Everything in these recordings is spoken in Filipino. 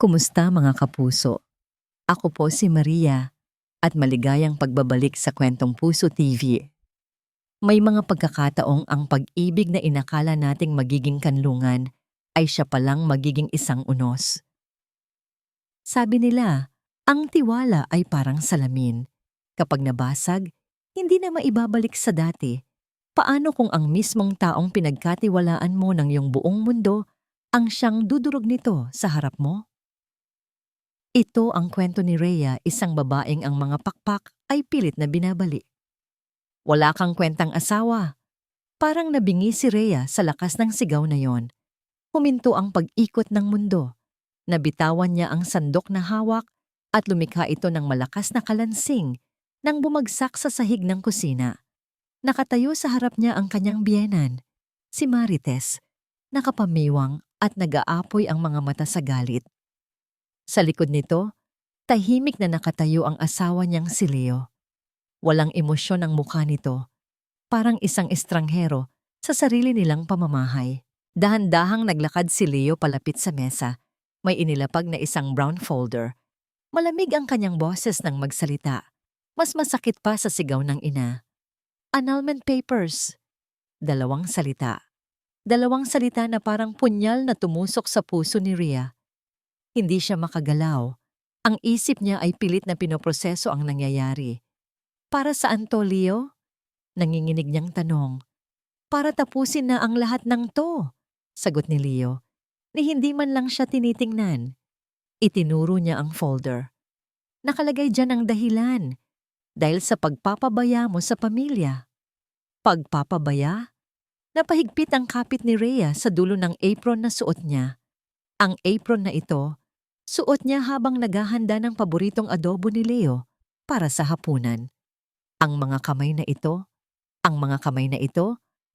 Kumusta mga kapuso? Ako po si Maria at maligayang pagbabalik sa Kwentong Puso TV. May mga pagkakataong ang pag-ibig na inakala nating magiging kanlungan ay siya palang magiging isang unos. Sabi nila, ang tiwala ay parang salamin. Kapag nabasag, hindi na maibabalik sa dati. Paano kung ang mismong taong pinagkatiwalaan mo ng iyong buong mundo ang siyang dudurog nito sa harap mo? Ito ang kwento ni Rhea, isang babaeng ang mga pakpak ay pilit na binabali. Wala kang kwentang asawa. Parang nabingi si Rhea sa lakas ng sigaw na yon. Huminto ang pag-ikot ng mundo. Nabitawan niya ang sandok na hawak at lumikha ito ng malakas na kalansing nang bumagsak sa sahig ng kusina. Nakatayo sa harap niya ang kanyang biyenan, si Marites, nakapamiwang at nag-aapoy ang mga mata sa galit. Sa likod nito, tahimik na nakatayo ang asawa niyang si Leo. Walang emosyon ang mukha nito, parang isang estranghero sa sarili nilang pamamahay. Dahan-dahang naglakad si Leo palapit sa mesa. May inilapag na isang brown folder. Malamig ang kanyang boses nang magsalita. Mas masakit pa sa sigaw ng ina. Annulment papers. Dalawang salita. Dalawang salita na parang punyal na tumusok sa puso ni Rhea. Hindi siya makagalaw. Ang isip niya ay pilit na pinoproseso ang nangyayari. Para saan to, Leo? Nanginginig niyang tanong. Para tapusin na ang lahat ng to, sagot ni Leo, ni hindi man lang siya tinitingnan. Itinuro niya ang folder. Nakalagay dyan ang dahilan. Dahil sa pagpapabaya mo sa pamilya. Pagpapabaya? Napahigpit ang kapit ni Rhea sa dulo ng apron na suot niya. Ang apron na ito, suot niya habang naghahanda ng paboritong adobo ni Leo para sa hapunan. Ang mga kamay na ito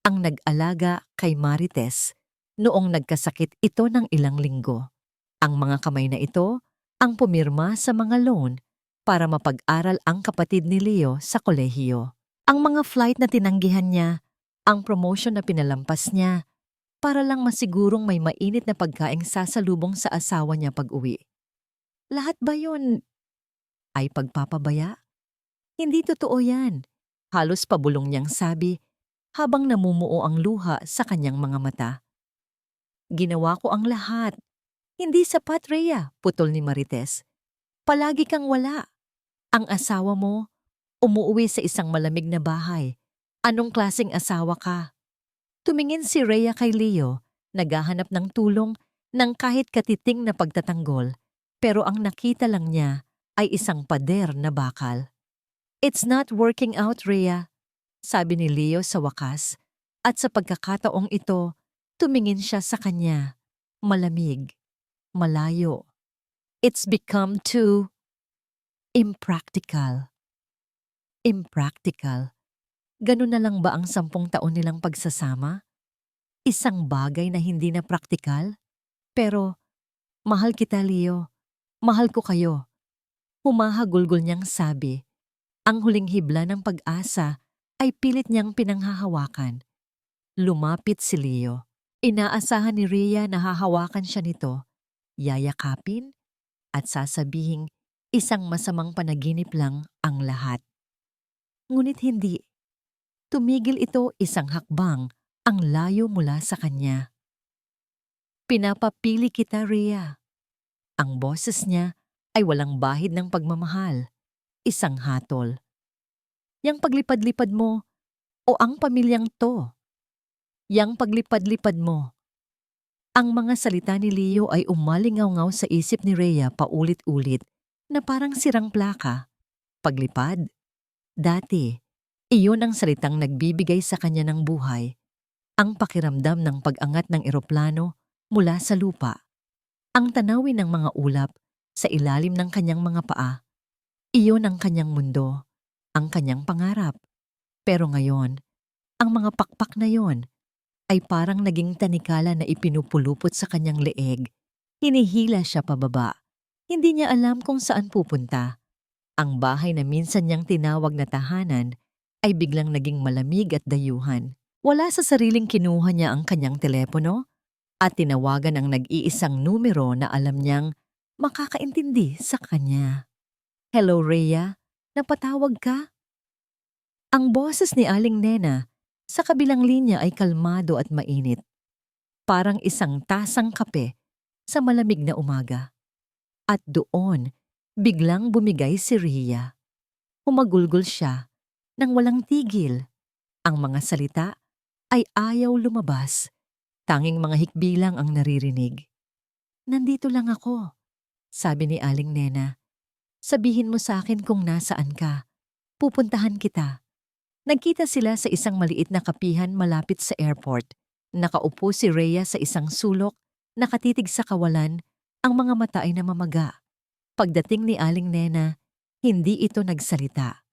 ang nag-alaga kay Marites noong nagkasakit ito ng ilang linggo. Ang mga kamay na ito ang pumirma sa mga loan para mapag-aral ang kapatid ni Leo sa kolehiyo. Ang mga flight na tinanggihan niya, ang promotion na pinalampas niya, para lang masigurong may mainit na pagkaing sasalubong sa asawa niya pag-uwi. Lahat ba yun ay pagpapabaya? Hindi totoo yan. Halos pabulong niyang sabi habang namumuo ang luha sa kanyang mga mata. Ginawa ko ang lahat. Hindi sapat, Rhea, putol ni Marites. Palagi kang wala. Ang asawa mo, umuwi sa isang malamig na bahay. Anong klaseng asawa ka? Tumingin si Rhea kay Leo, naghahanap ng tulong ng kahit katiting na pagtatanggol, pero ang nakita lang niya ay isang pader na bakal. It's not working out, Rhea, sabi ni Leo sa wakas, at sa pagkakataong ito, tumingin siya sa kanya, malamig, malayo. It's become too impractical. Impractical. Ganun na lang ba ang 10 taon nilang pagsasama? Isang bagay na hindi na praktikal? Pero, mahal kita, Leo. Mahal ko kayo. Humahagulgol niyang sabi. Ang huling hibla ng pag-asa ay pilit niyang pinanghahawakan. Lumapit si Leo. Inaasahan ni Rhea na hahawakan siya nito, yayakapin, at sasabihing isang masamang panaginip lang ang lahat. Ngunit hindi. Tumigil ito isang hakbang ang layo mula sa kanya. Pinapapili kita, Rhea. Ang boses niya ay walang bahid ng pagmamahal. Isang hatol. Yang paglipad-lipad mo o ang pamilyang to? Yang paglipad-lipad mo. Ang mga salita ni Leo ay umalingaw-ngaw sa isip ni Rhea paulit-ulit na parang sirang plaka. Paglipad. Dati, iyon ang salitang nagbibigay sa kanya ng buhay. Ang pakiramdam ng pag-angat ng eroplano mula sa lupa. Ang tanawin ng mga ulap sa ilalim ng kanyang mga paa. Iyon ang kanyang mundo, ang kanyang pangarap. Pero ngayon, ang mga pakpak na yon ay parang naging tanikala na ipinupulupot sa kanyang leeg. Hinihila siya pababa. Hindi niya alam kung saan pupunta. Ang bahay na minsan niyang tinawag na tahanan ay biglang naging malamig at dayuhan. Wala sa sariling kinuha niya ang kanyang telepono at tinawagan ang nag-iisang numero na alam niyang makakaintindi sa kanya. "Hello, Rhea. Napatawag ka?" Ang boses ni Aling Nena sa kabilang linya ay kalmado at mainit, parang isang tasang kape sa malamig na umaga. At doon, biglang bumigay si Rhea. Humagulgol siya nang walang tigil. Ang mga salita ay ayaw lumabas. Tanging mga hikbi lang ang naririnig. "Nandito lang ako," sabi ni Aling Nena. "Sabihin mo sa akin kung nasaan ka. Pupuntahan kita." Nagkita sila sa isang maliit na kapihan malapit sa airport. Nakaupo si Rhea sa isang sulok, nakatitig sa kawalan, ang mga mata ay namamaga. Pagdating ni Aling Nena, hindi ito nagsalita.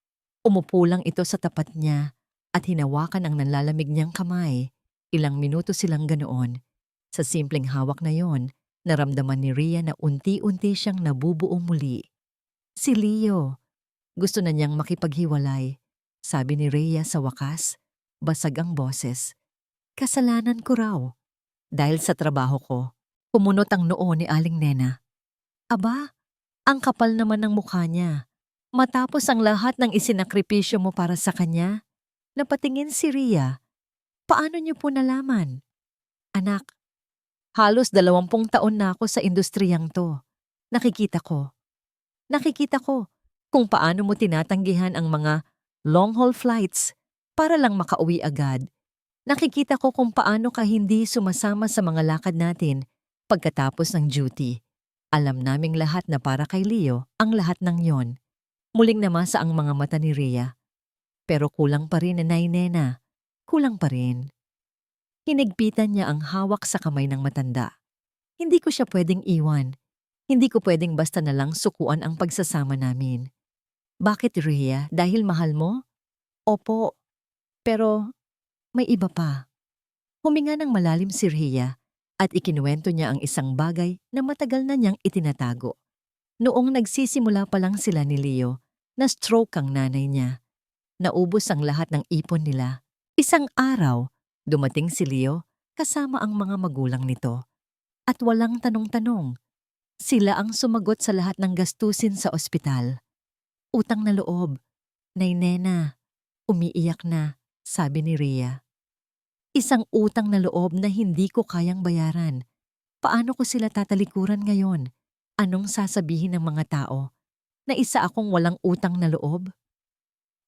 Umupo lang ito sa tapat niya at hinawakan ang nanlalamig niyang kamay. Ilang minuto silang ganoon. Sa simpleng hawak na yon, naramdaman ni Rhea na unti-unti siyang nabubuo muli. Si Leo, gusto na niyang makipaghiwalay. Sabi ni Rhea sa wakas, basag ang boses. "Kasalanan ko raw. Dahil sa trabaho ko." Pumunot ang noo ni Aling Nena. "Aba, ang kapal naman ng mukha niya. Matapos ang lahat ng isinakripisyo mo para sa kanya?" Napatingin si Rhea. "Paano niyo po nalaman?" "Anak, halos 20 taon na ako sa industriyang to. Nakikita ko. Nakikita ko kung paano mo tinatanggihan ang mga long-haul flights para lang makauwi agad. Nakikita ko kung paano ka hindi sumasama sa mga lakad natin pagkatapos ng duty. Alam naming lahat na para kay Leo ang lahat ng yon." Muling namasa ang mga mata ni Rhea. "Pero kulang pa rin, Nanay Nena. Kulang pa rin." Hinigpitan niya ang hawak sa kamay ng matanda. "Hindi ko siya pwedeng iwan. Hindi ko pwedeng basta na lang sukuan ang pagsasama namin." "Bakit, Rhea? Dahil mahal mo?" "Opo, pero may iba pa." Huminga ng malalim si Rhea at ikinuwento niya ang isang bagay na matagal na niyang itinatago. Noong nagsisimula pa lang sila ni Leo, na-stroke ang nanay niya. Naubos ang lahat ng ipon nila. Isang araw, dumating si Leo kasama ang mga magulang nito. At walang tanong-tanong, sila ang sumagot sa lahat ng gastusin sa ospital. "Utang na loob, Nay Nena." Umiiyak na, sabi ni Rhea. "Isang utang na loob na hindi ko kayang bayaran. Paano ko sila tatalikuran ngayon? Anong sasabihin ng mga tao? Na isa akong walang utang na loob?"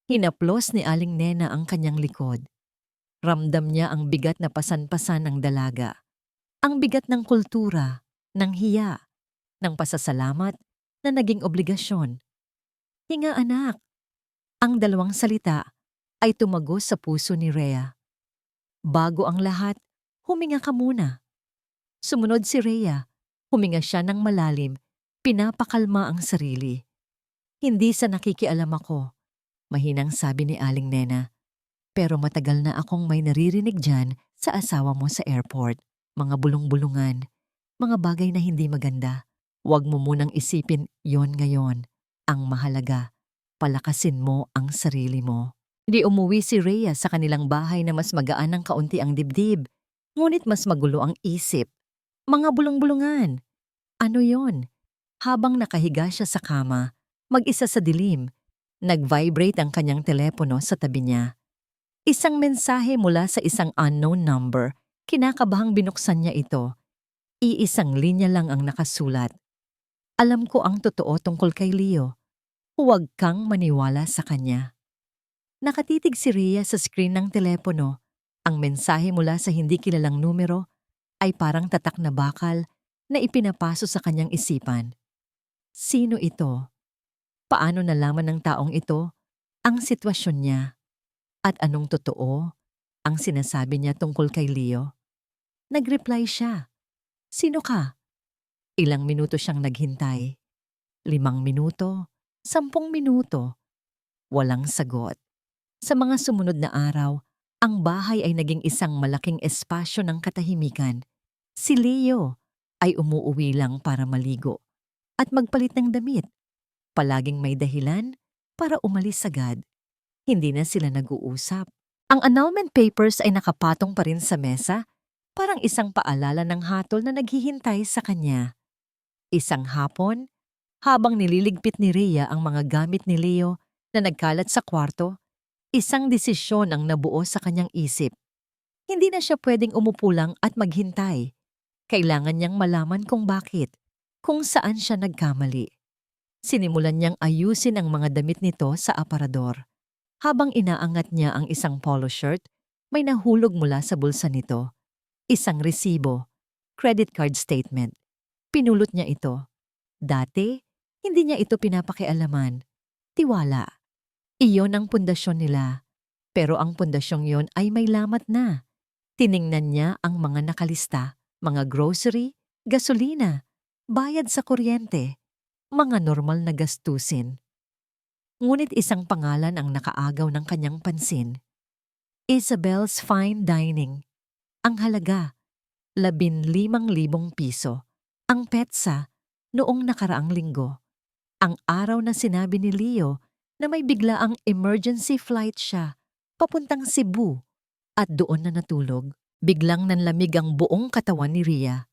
Hinaplos ni Aling Nena ang kanyang likod. Ramdam niya ang bigat na pasan-pasan ng dalaga. Ang bigat ng kultura, ng hiya, ng pasasalamat na naging obligasyon. "Hinga, anak." Ang dalawang salita ay tumagos sa puso ni Rhea. "Bago ang lahat, huminga ka muna." Sumunod si Rhea. Huminga siya ng malalim, pinapakalma ang sarili. "Hindi sa nakikialam ako," mahinang sabi ni Aling Nena. "Pero matagal na akong may naririnig dyan sa asawa mo sa airport. Mga bulong-bulungan, mga bagay na hindi maganda. Huwag mo munang isipin yon ngayon. Ang mahalaga, palakasin mo ang sarili mo." Di umuwi si Rhea sa kanilang bahay na mas magaan ng kaunti ang dibdib, ngunit mas magulo ang isip. Mga bulong-bulungan. Ano yon? Habang nakahiga siya sa kama, mag-isa sa dilim, nag-vibrate ang kanyang telepono sa tabi niya. Isang mensahe mula sa isang unknown number. Kinakabahang binuksan niya ito. Iisang linya lang ang nakasulat. "Alam ko ang totoo tungkol kay Leo. Huwag kang maniwala sa kanya." Nakatitig si Rhea sa screen ng telepono. Ang mensahe mula sa hindi kilalang numero ay parang tatak na bakal na ipinapaso sa kanyang isipan. Sino ito? Paano nalaman ng taong ito ang sitwasyon niya? At anong totoo ang sinasabi niya tungkol kay Leo? Nag-reply siya. "Sino ka?" Ilang minuto siyang naghintay. 5 minuto, 10 minuto. Walang sagot. Sa mga sumunod na araw, ang bahay ay naging isang malaking espasyo ng katahimikan. Si Leo ay umuuwi lang para maligo at magpalit ng damit. Palaging may dahilan para umalis agad. Hindi na sila nag-uusap. Ang annulment papers ay nakapatong pa rin sa mesa, parang isang paalala ng hatol na naghihintay sa kanya. Isang hapon, habang nililigpit ni Rhea ang mga gamit ni Leo na nagkalat sa kwarto, isang desisyon ang nabuo sa kanyang isip. Hindi na siya pwedeng umupo lang at maghintay. Kailangan niyang malaman kung bakit, kung saan siya nagkamali. Sinimulan niyang ayusin ang mga damit nito sa aparador. Habang inaangat niya ang isang polo shirt, may nahulog mula sa bulsa nito. Isang resibo, credit card statement. Pinulot niya ito. Dati, hindi niya ito pinapakialaman. Tiwala. Iyon ang pundasyon nila. Pero ang pundasyong yon ay may lamat na. Tiningnan niya ang mga nakalista, mga grocery, gasolina, bayad sa kuryente, mga normal na gastusin. Ngunit isang pangalan ang nakaagaw ng kanyang pansin. Isabel's Fine Dining. Ang halaga, 15,000 piso. Ang petsa, noong nakaraang linggo. Ang araw na sinabi ni Leo na may biglaang emergency flight siya, papuntang Cebu, at doon na natulog. Biglang nanlamig ang buong katawan ni Rhea.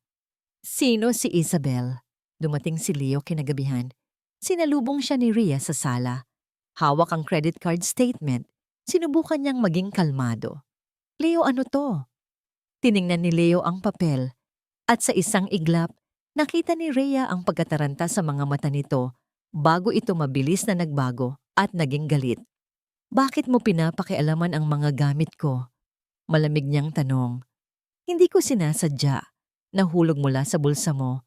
Sino si Isabel? Dumating si Leo kinagabihan. Sinalubong siya ni Rhea sa sala. Hawak ang credit card statement. Sinubukan niyang maging kalmado. Leo, ano to? Tiningnan ni Leo ang papel. At sa isang iglap, nakita ni Rhea ang pagkataranta sa mga mata nito bago ito mabilis na nagbago at naging galit. Bakit mo pinapakialaman ang mga gamit ko? Malamig niyang tanong. Hindi ko sinasadya. Nahulog mula sa bulsa mo.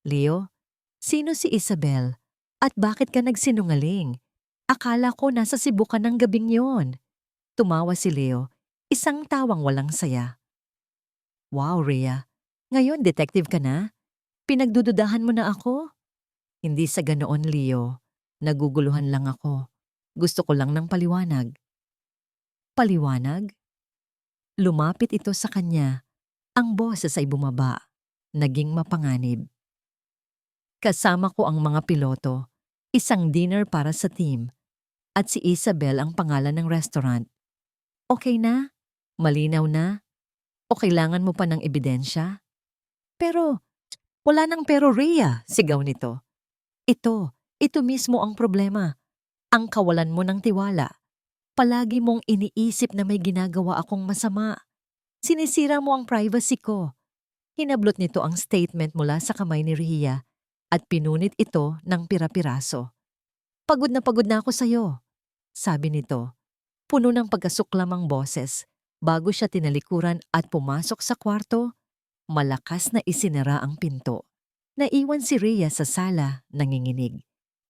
Leo, sino si Isabel? At bakit ka nagsinungaling? Akala ko nasa Cebu ka ng gabing yon. Tumawa si Leo, isang tawang walang saya. Wow, Rhea. Ngayon detective ka na? Pinagdududahan mo na ako? Hindi sa ganoon, Leo. Naguguluhan lang ako. Gusto ko lang ng paliwanag. Paliwanag? Lumapit ito sa kanya. Ang boses ay bumaba. Naging mapanganib. Kasama ko ang mga piloto. Isang dinner para sa team. At si Isabel ang pangalan ng restaurant. Okay na? Malinaw na? O kailangan mo pa ng ebidensya? Pero, wala nang pero, Rhea, sigaw nito. Ito mismo ang problema. Ang kawalan mo ng tiwala. Palagi mong iniisip na may ginagawa akong masama. Sinisira mo ang privacy ko. Hinablot nito ang statement mula sa kamay ni Rhea at pinunit ito ng pira-piraso. Pagod na ako sa'yo, sabi nito. Puno ng pagkasuklam ang boses. Bago siya tinalikuran at pumasok sa kwarto, malakas na isinara ang pinto. Naiwan si Rhea sa sala, nanginginig.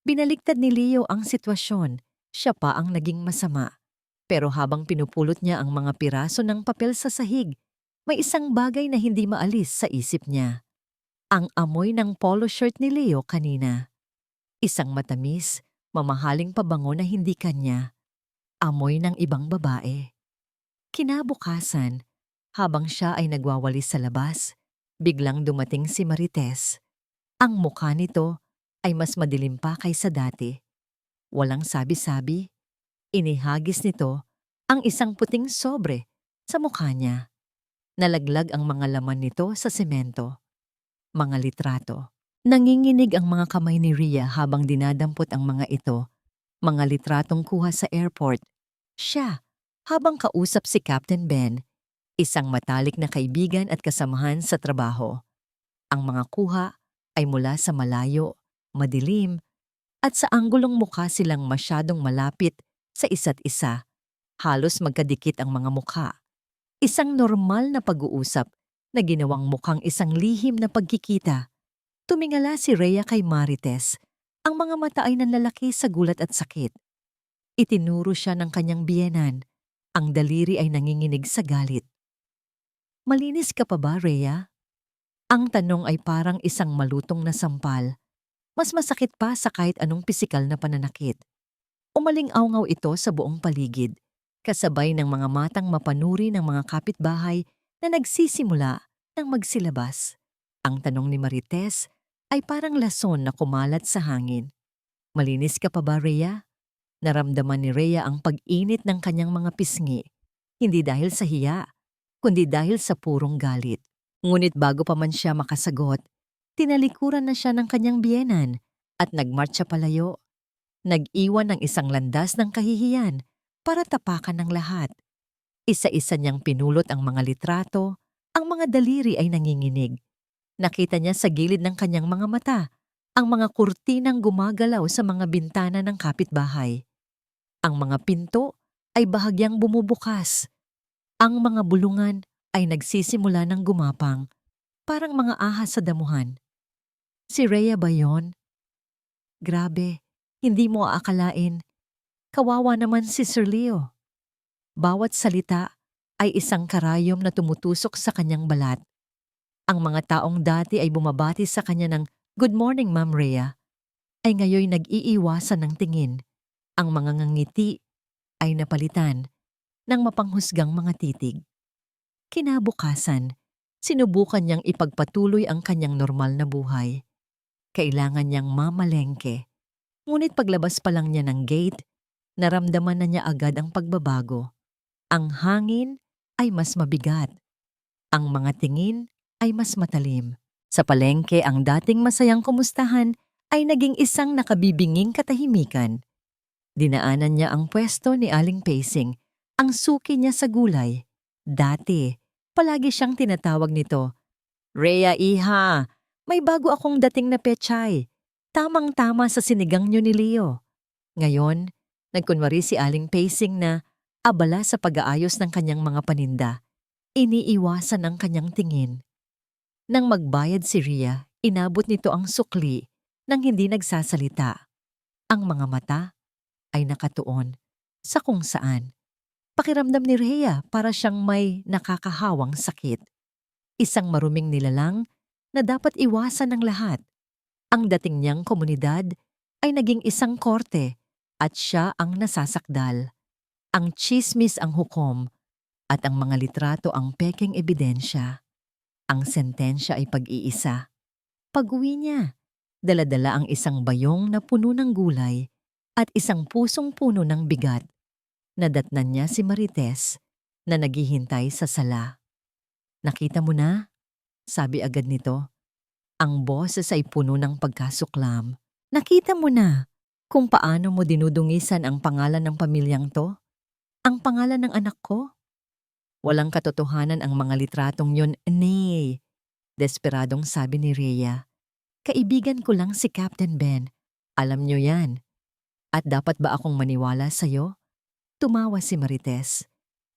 Binaliktad ni Leo ang sitwasyon. Siya pa ang naging masama. Pero habang pinupulot niya ang mga piraso ng papel sa sahig, may isang bagay na hindi maalis sa isip niya. Ang amoy ng polo shirt ni Leo kanina. Isang matamis, mamahaling pabango na hindi kanya. Amoy ng ibang babae. Kinabukasan, habang siya ay nagwawalis sa labas, biglang dumating si Marites. Ang mukha nito ay mas madilim pa kaysa dati. Walang sabi-sabi, inihagis nito ang isang puting sobre sa mukha niya. Nalaglag ang mga laman nito sa semento. Mga litrato. Nanginginig ang mga kamay ni Rhea habang dinadampot ang mga ito. Mga litratong kuha sa airport. Siya, habang kausap si Captain Ben, isang matalik na kaibigan at kasamahan sa trabaho. Ang mga kuha ay mula sa malayo, madilim, at sa anggulong mukha silang masyadong malapit sa isa't isa. Halos magkadikit ang mga mukha. Isang normal na pag-uusap na ginawang mukhang isang lihim na pagkikita. Tumingala si Rhea kay Marites. Ang mga mata ay nanlalaki sa gulat at sakit. Itinuro siya ng kanyang biyenan. Ang daliri ay nanginginig sa galit. Malinis ka pa ba, Rhea? Ang tanong ay parang isang malutong na sampal. Mas masakit pa sa kahit anong pisikal na pananakit. Umaling-awngaw ito sa buong paligid, kasabay ng mga matang mapanuri ng mga kapitbahay na nagsisimula ng magsilabas. Ang tanong ni Marites ay parang lason na kumalat sa hangin. Malinis ka pa ba, Rhea? Naramdaman ni Rhea ang pag-init ng kanyang mga pisngi, hindi dahil sa hiya, kundi dahil sa purong galit. Ngunit bago pa man siya makasagot, Tinalikuran na siya ng kanyang biyenan at nagmarcha palayo. Nag-iwan ng isang landas ng kahihiyan para tapakan ng lahat. Isa-isa niyang pinulot ang mga litrato, ang mga daliri ay nanginginig. Nakita niya sa gilid ng kanyang mga mata ang mga kurtinang gumagalaw sa mga bintana ng kapitbahay. Ang mga pinto ay bahagyang bumubukas. Ang mga bulungan ay nagsisimula ng gumapang, parang mga ahas sa damuhan. Si Rhea ba yon? Grabe, hindi mo aakalain. Kawawa naman si Sir Leo. Bawat salita ay isang karayom na tumutusok sa kanyang balat. Ang mga taong dati ay bumabati sa kanya ng "Good morning, Ma'am Rhea," ay ngayoy nag-iiwasan ng tingin. Ang mga ngangiti ay napalitan ng mapanghusgang mga titig. Kinabukasan, sinubukan niyang ipagpatuloy ang kanyang normal na buhay. Kailangan niyang mamalengke. Ngunit paglabas pa lang niya ng gate, naramdaman na niya agad ang pagbabago. Ang hangin ay mas mabigat. Ang mga tingin ay mas matalim. Sa palengke, ang dating masayang kumustahan ay naging isang nakabibinging katahimikan. Dinaanan niya ang pwesto ni Aling Pacing, ang suki niya sa gulay. Dati, palagi siyang tinatawag nito, "Rhea, iha, may bago akong dating na pechay. Tamang-tama sa sinigang niyo ni Leo." Ngayon, nagkunwari si Aling Pacing na abala sa pag-aayos ng kanyang mga paninda. Iniiwasan ang kanyang tingin. Nang magbayad si Rhea, inabot nito ang sukli nang hindi nagsasalita. Ang mga mata ay nakatuon sa kung saan. Pakiramdam ni Rhea para siyang may nakakahawang sakit. Isang maruming nilalang na dapat iwasan ng lahat. Ang dating niyang komunidad ay naging isang korte at siya ang nasasakdal. Ang tsismis ang hukom at ang mga litrato ang pekeng ebidensya. Ang sentensya ay pag-iisa. Pag-uwi niya, dala-dala ang isang bayong na puno ng gulay at isang pusong puno ng bigat. Nadatnan niya si Marites na naghihintay sa sala. "Nakita mo na?" sabi agad nito. Ang boses ay puno ng pagkasuklam. "Nakita mo na kung paano mo dinudungisan ang pangalan ng pamilyang to? Ang pangalan ng anak ko?" Walang katotohanan ang mga litratong yun, "Nay," desperadong sabi ni Rhea. "Kaibigan ko lang si Captain Ben. Alam niyo yan. At dapat ba akong maniwala sa'yo?" Tumawa si Marites.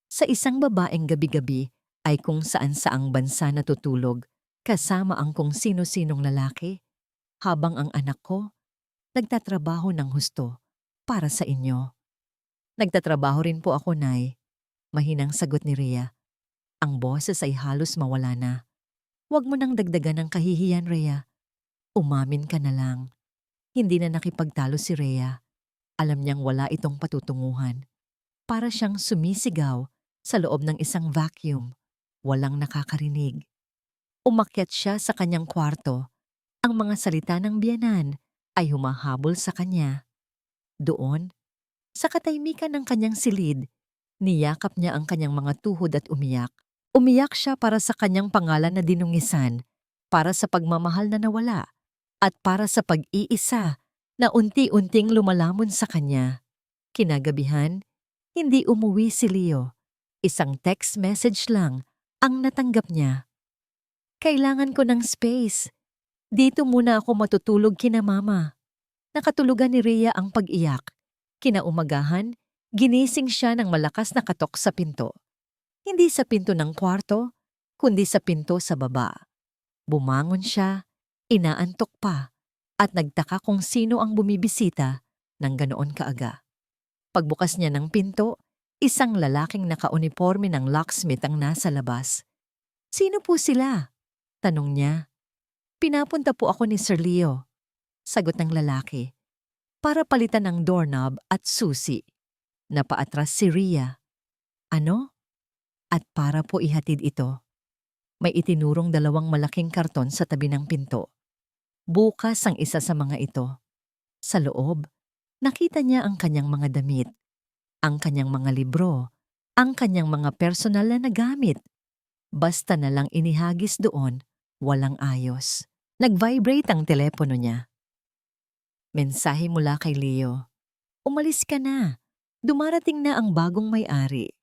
Sa isang babaeng gabi-gabi ay kung saan-saang bansa natutulog kasama ang kung sino-sinong lalaki, habang ang anak ko nagtatrabaho ng husto para sa inyo. "Nagtatrabaho rin po ako, Nay," mahinang sagot ni Rhea. Ang boses ay halos mawala na. "Huwag mo nang dagdagan ng kahihiyan, Rhea. Umamin ka na lang." Hindi na nakipagtalo si Rhea. Alam niyang wala itong patutunguhan. Para siyang sumisigaw sa loob ng isang vacuum. Walang nakakarinig. Umakyat siya sa kanyang kwarto. Ang mga salita ng biyenan ay humahabol sa kanya. Doon, sa katahimikan ng kanyang silid, niyakap niya ang kanyang mga tuhod at umiyak. Umiyak siya para sa kanyang pangalan na dinungisan, para sa pagmamahal na nawala, at para sa pag-iisa na unti-unting lumalamon sa kanya. Kinagabihan, hindi umuwi si Leo. Isang text message lang ang natanggap niya. "Kailangan ko ng space. Dito muna ako matutulog kina mama." Nakatulugan ni Rhea ang pag-iyak. Kinaumagahan, ginising siya ng malakas na katok sa pinto. Hindi sa pinto ng kwarto, kundi sa pinto sa baba. Bumangon siya, inaantok pa, at nagtaka kung sino ang bumibisita ng ganoon kaaga. Pagbukas niya ng pinto, isang lalaking nakauniporme ng locksmith ang nasa labas. "Sino po sila?" tanong niya. "Pinapunta po ako ni Sir Leo," sagot ng lalaki. "Para palitan ng doorknob at susi." Napaatras si Rhea. "Ano?" "At para po ihatid ito." May itinurong 2 malaking karton sa tabi ng pinto. Bukas ang isa sa mga ito. Sa loob, nakita niya ang kanyang mga damit, ang kanyang mga libro, ang kanyang mga personal na nagamit. Basta na lang inihagis doon, walang ayos. Nag-vibrate ang telepono niya. Mensahe mula kay Leo. Umalis ka na. Dumarating na ang bagong may-ari.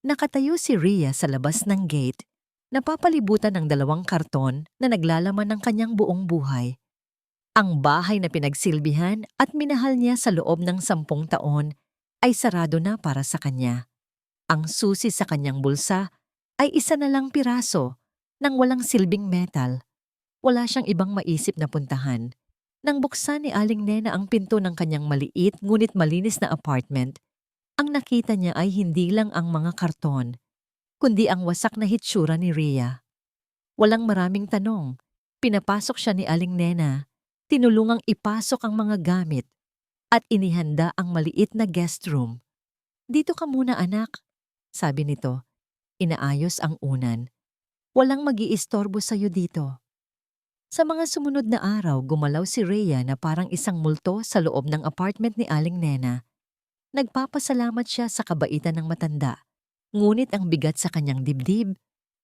Nakatayo si Rhea sa labas ng gate, napapalibutan ng 2 karton na naglalaman ng kanyang buong buhay. Ang bahay na pinagsilbihan at minahal niya sa loob ng 10 taon ay sarado na para sa kanya. Ang susi sa kanyang bulsa ay isa na lang piraso ng walang silbing metal. Wala siyang ibang maisip na puntahan. Nang buksan ni Aling Nena ang pinto ng kanyang maliit ngunit malinis na apartment, ang nakita niya ay hindi lang ang mga karton, kundi ang wasak na hitsura ni Rhea. Walang maraming tanong. Pinapasok siya ni Aling Nena, tinulungang ipasok ang mga gamit, at inihanda ang maliit na guest room. Dito ka muna anak, sabi nito. Inaayos ang unan. Walang mag-iistorbo sa'yo dito. Sa mga sumunod na araw, gumalaw si Rhea na parang isang multo sa loob ng apartment ni Aling Nena. Nagpapasalamat siya sa kabaitan ng matanda, ngunit ang bigat sa kanyang dibdib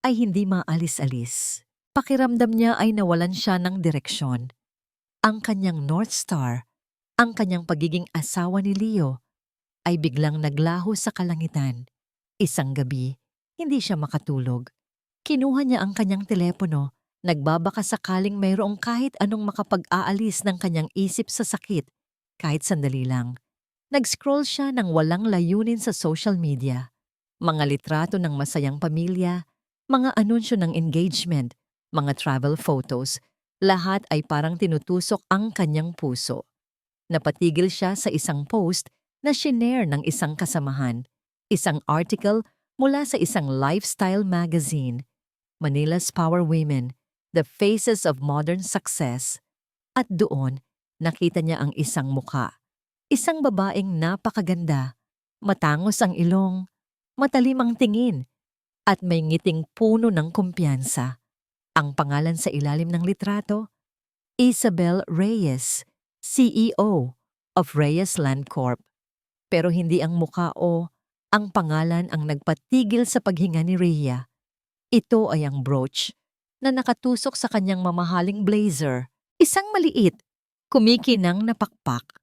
ay hindi maalis-alis. Pakiramdam niya ay nawalan siya ng direksyon. Ang kanyang North Star, ang kanyang pagiging asawa ni Leo, ay biglang naglaho sa kalangitan. Isang gabi, hindi siya makatulog. Kinuha niya ang kanyang telepono, nagbabaka sakaling mayroong kahit anong makapag-aalis ng kanyang isip sa sakit, kahit sandali lang. Nag-scroll siya ng walang layunin sa social media. Mga litrato ng masayang pamilya, mga anunsyo ng engagement, mga travel photos, lahat ay parang tinutusok ang kanyang puso. Napatigil siya sa isang post na shinare ng isang kasamahan, isang article mula sa isang lifestyle magazine, Manila's Power Women, The Faces of Modern Success. At doon, nakita niya ang isang mukha. Isang babaeng napakaganda, matangos ang ilong, matalim ang tingin, at may ngiting puno ng kumpiyansa. Ang pangalan sa ilalim ng litrato, Isabel Reyes, CEO of Reyes Land Corp. Pero hindi ang mukha o ang pangalan ang nagpatigil sa paghinga ni Rhea. Ito ay ang brooch na nakatusok sa kanyang mamahaling blazer, isang maliit, kumikinang na pakpak.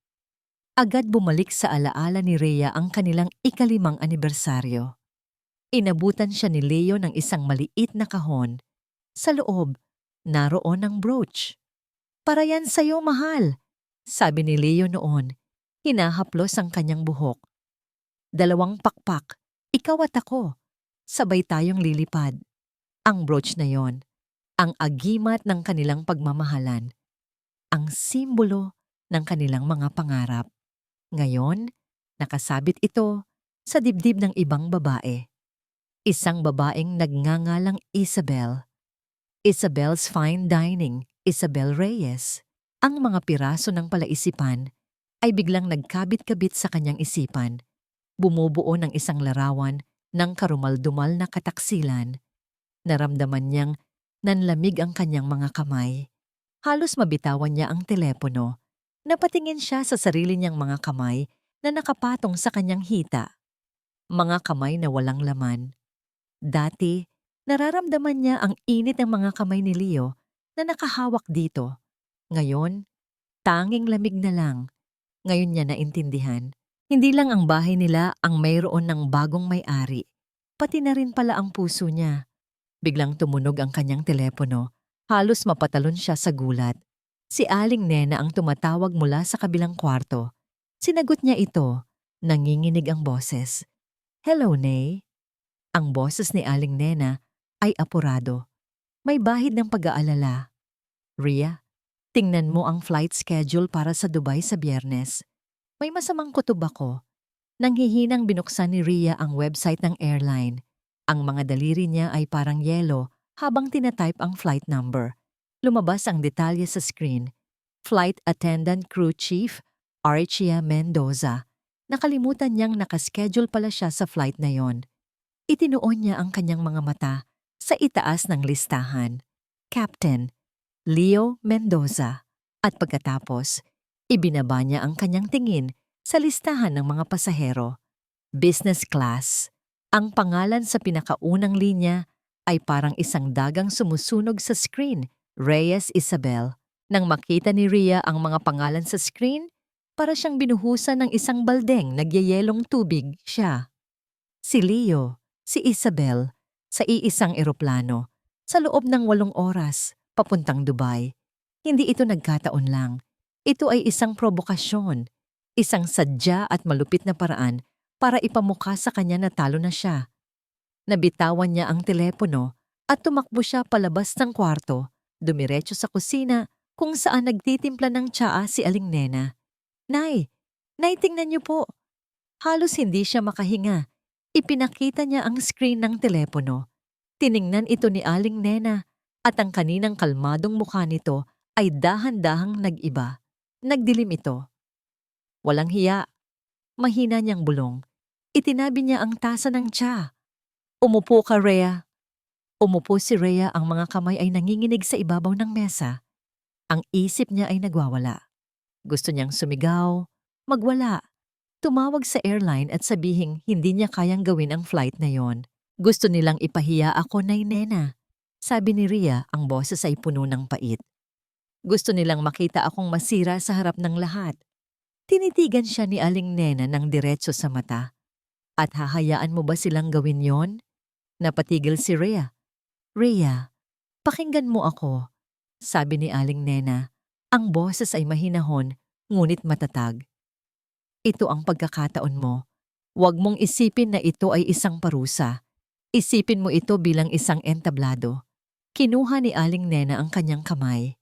Agad bumalik sa alaala ni Rhea ang kanilang 5 anibersaryo. Inabutan siya ni Leo ng isang maliit na kahon. Sa loob, naroon ang brooch. Para yan sa'yo, mahal, sabi ni Leo noon. Hinahaplos ang kanyang buhok. 2 pakpak, ikaw at ako. Sabay tayong lilipad. Ang brooch na yon, ang agimat ng kanilang pagmamahalan. Ang simbolo ng kanilang mga pangarap. Ngayon, nakasabit ito sa dibdib ng ibang babae. Isang babaeng nagngangalang Isabel. Isabel's Fine Dining, Isabel Reyes. Ang mga piraso ng palaisipan ay biglang nagkabit-kabit sa kanyang isipan. Bumubuo ng isang larawan ng karumaldumal na kataksilan. Naramdaman niyang nanlamig ang kanyang mga kamay. Halos mabitawan niya ang telepono. Napatingin siya sa sarili niyang mga kamay na nakapatong sa kanyang hita. Mga kamay na walang laman. Dati, nararamdaman niya ang init ng mga kamay ni Leo na nakahawak dito. Ngayon, tanging lamig na lang. Ngayon niya naintindihan. Hindi lang ang bahay nila ang mayroon ng bagong may-ari. Pati na rin pala ang puso niya. Biglang tumunog ang kanyang telepono. Halos mapatalon siya sa gulat. Si Aling Nena ang tumatawag mula sa kabilang kwarto. Sinagot niya ito. Nanginginig ang boses. Hello, Nay. Ang boses ni Aling Nena ay apurado. May bahid ng pag-aalala. Rhea, tingnan mo ang flight schedule para sa Dubai sa Biyernes. May masamang kutob ako. Nanghihinang binuksan ni Rhea ang website ng airline. Ang mga daliri niya ay parang yelo habang tinatype ang flight number. Lumabas ang detalye sa screen. Flight Attendant Crew Chief, Archia Mendoza. Nakalimutan niyang nakaschedule pala siya sa flight na yon. Itinuon niya ang kanyang mga mata sa itaas ng listahan. Captain, Leo Mendoza. At pagkatapos, ibinaba niya ang kanyang tingin sa listahan ng mga pasahero. Business class. Ang pangalan sa pinakaunang linya ay parang isang dagang sumusunog sa screen Reyes Isabel, nang makita ni Rhea ang mga pangalan sa screen, para siyang binuhusan ng isang baldeng nagyayelong tubig siya. Si Leo, si Isabel, sa iisang eroplano, sa loob ng 8 oras, papuntang Dubai. Hindi ito nagkataon lang. Ito ay isang probokasyon, isang sadya at malupit na paraan para ipamukha sa kanya na talo na siya. Nabitawan niya ang telepono at tumakbo siya palabas ng kwarto, dumiretso sa kusina kung saan nagtitimpla ng tsaa si Aling Nena. Nay, Nay, tingnan niyo po. Halos hindi siya makahinga. Ipinakita niya ang screen ng telepono. Tiningnan ito ni Aling Nena at ang kaninang kalmadong mukha nito ay dahan-dahang nag-iba. Nagdilim ito. Walang hiya. Mahina niyang bulong. Itinabi niya ang tasa ng tsa. Umupo ka, Rhea. Umupo si Rhea, ang mga kamay ay nanginginig sa ibabaw ng mesa. Ang isip niya ay nagwawala. Gusto niyang sumigaw, magwala. Tumawag sa airline at sabihing hindi niya kayang gawin ang flight na yon. Gusto nilang ipahiya ako, Nay Nena. Sabi ni Rhea, ang boses ay puno ng pait. Gusto nilang makita akong masira sa harap ng lahat. Tinitigan siya ni Aling Nena ng diretso sa mata. At hahayaan mo ba silang gawin yon? Napatigil si Rhea. Rhea, pakinggan mo ako, sabi ni Aling Nena. Ang boses ay mahinahon, ngunit matatag. Ito ang pagkakataon mo. Huwag mong isipin na ito ay isang parusa. Isipin mo ito bilang isang entablado. Kinuha ni Aling Nena ang kanyang kamay.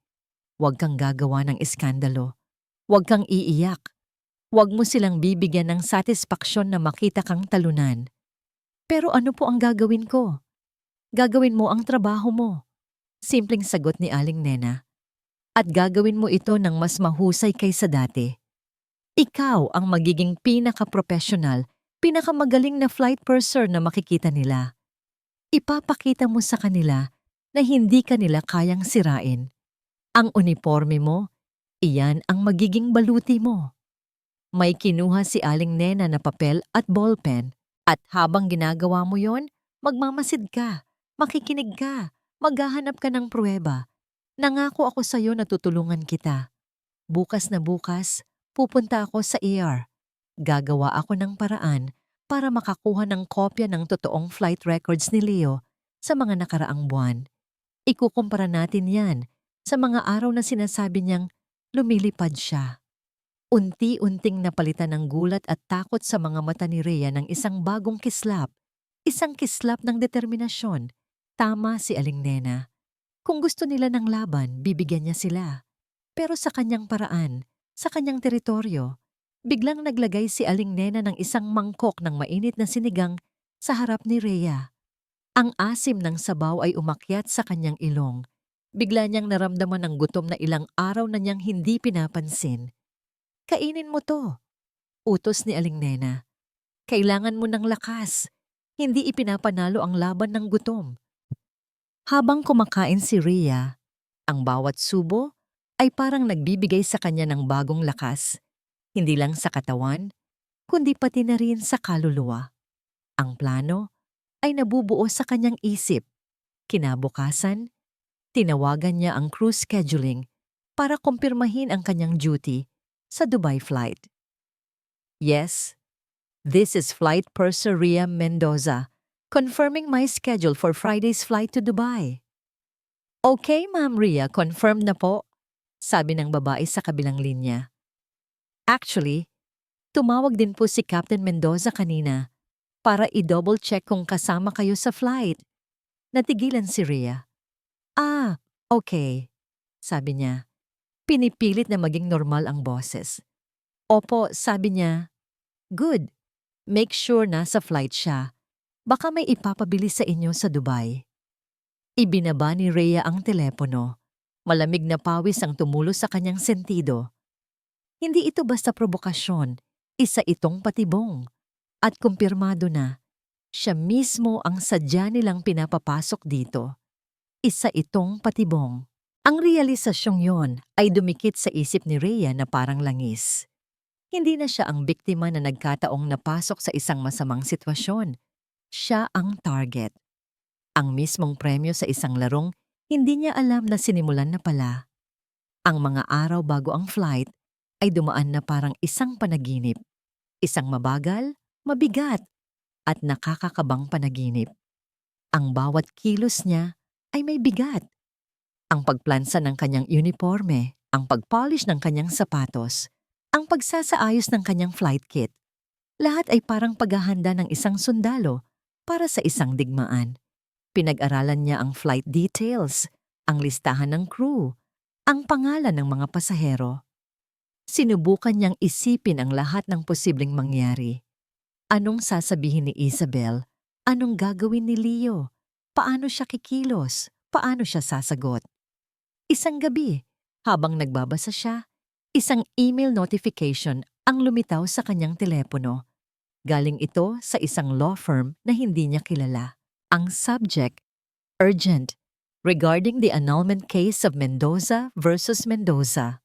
Huwag kang gagawa ng iskandalo. Huwag kang iiyak. Huwag mo silang bibigyan ng satisfaksyon na makita kang talunan. Pero ano po ang gagawin ko? Gagawin mo ang trabaho mo. Simpleng sagot ni Aling Nena. At gagawin mo ito ng mas mahusay kaysa dati. Ikaw ang magiging pinaka-professional, pinakamagaling na flight purser na makikita nila. Ipapakita mo sa kanila na hindi ka nila kayang sirain. Ang uniforme mo, iyan ang magiging baluti mo. May kinuha si Aling Nena na papel at ballpen at habang ginagawa mo yon, magmamasid ka, makikinig ka, maghahanap ka ng pruweba. Nangako ako sa iyo na tutulungan kita. Bukas na bukas, pupunta ako sa ER. Gagawa ako ng paraan para makakuha ng kopya ng totoong flight records ni Leo sa mga nakaraang buwan. Ikukumpara natin yan sa mga araw na sinasabi niyang lumilipad siya. Unti-unting napalitan ng gulat at takot sa mga mata ni Rhea ng isang bagong kislap. Isang kislap ng determinasyon. Tama si Aling Nena. Kung gusto nila ng laban, bibigyan niya sila. Pero sa kanyang paraan, sa kanyang teritoryo, biglang naglagay si Aling Nena ng isang mangkok ng mainit na sinigang sa harap ni Rhea. Ang asim ng sabaw ay umakyat sa kanyang ilong. Bigla niyang naramdaman ng gutom na ilang araw na niyang hindi pinapansin. Kainin mo to, utos ni Aling Nena. Kailangan mo ng lakas. Hindi ipinapanalo ang laban ng gutom. Habang kumakain si Rhea, ang bawat subo ay parang nagbibigay sa kanya ng bagong lakas, hindi lang sa katawan, kundi pati na rin sa kaluluwa. Ang plano ay nabubuo sa kanyang isip. Kinabukasan, tinawagan niya ang crew scheduling para kumpirmahin ang kanyang duty sa Dubai flight. Yes, this is Flight Purser Rhea Mendoza, confirming my schedule for Friday's flight to Dubai. Okay, Ma'am Rhea, confirmed na po, sabi ng babae sa kabilang linya. Actually, tumawag din po si Captain Mendoza kanina para i-double check kung kasama kayo sa flight. Natigilan si Rhea. Ah, okay, sabi niya. Pinipilit na maging normal ang boses. Opo, sabi niya. Good. Make sure nasa flight siya. Baka may ipapabili sa inyo sa Dubai. Ibinaba ni Rhea ang telepono. Malamig na pawis ang tumulo sa kanyang sentido. Hindi ito basta probokasyon, isa itong patibong. At kumpirmado na, siya mismo ang sadya nilang pinapapasok dito. Isa itong patibong. Ang realisasyong yon ay dumikit sa isip ni Rhea na parang langis. Hindi na siya ang biktima na nagkataong napasok sa isang masamang sitwasyon. Siya ang target. Ang mismong premyo sa isang larong Hindi niya alam na sinimulan na pala. Ang mga araw bago ang flight ay dumaan na parang isang panaginip. Isang mabagal, mabigat, at nakakakabang panaginip. Ang bawat kilos niya ay may bigat. Ang pagplansa ng kanyang uniforme, ang pagpolish ng kanyang sapatos, ang pagsasaayos ng kanyang flight kit. Lahat ay parang paghahanda ng isang sundalo para sa isang digmaan. Pinag-aralan niya ang flight details, ang listahan ng crew, ang pangalan ng mga pasahero. Sinubukan niyang isipin ang lahat ng posibleng mangyari. Anong sasabihin ni Isabel? Anong gagawin ni Leo? Paano siya kikilos? Paano siya sasagot? Isang gabi, habang nagbabasa siya, isang email notification ang lumitaw sa kanyang telepono. Galing ito sa isang law firm na hindi niya kilala. Ang subject, urgent, regarding the annulment case of Mendoza versus Mendoza.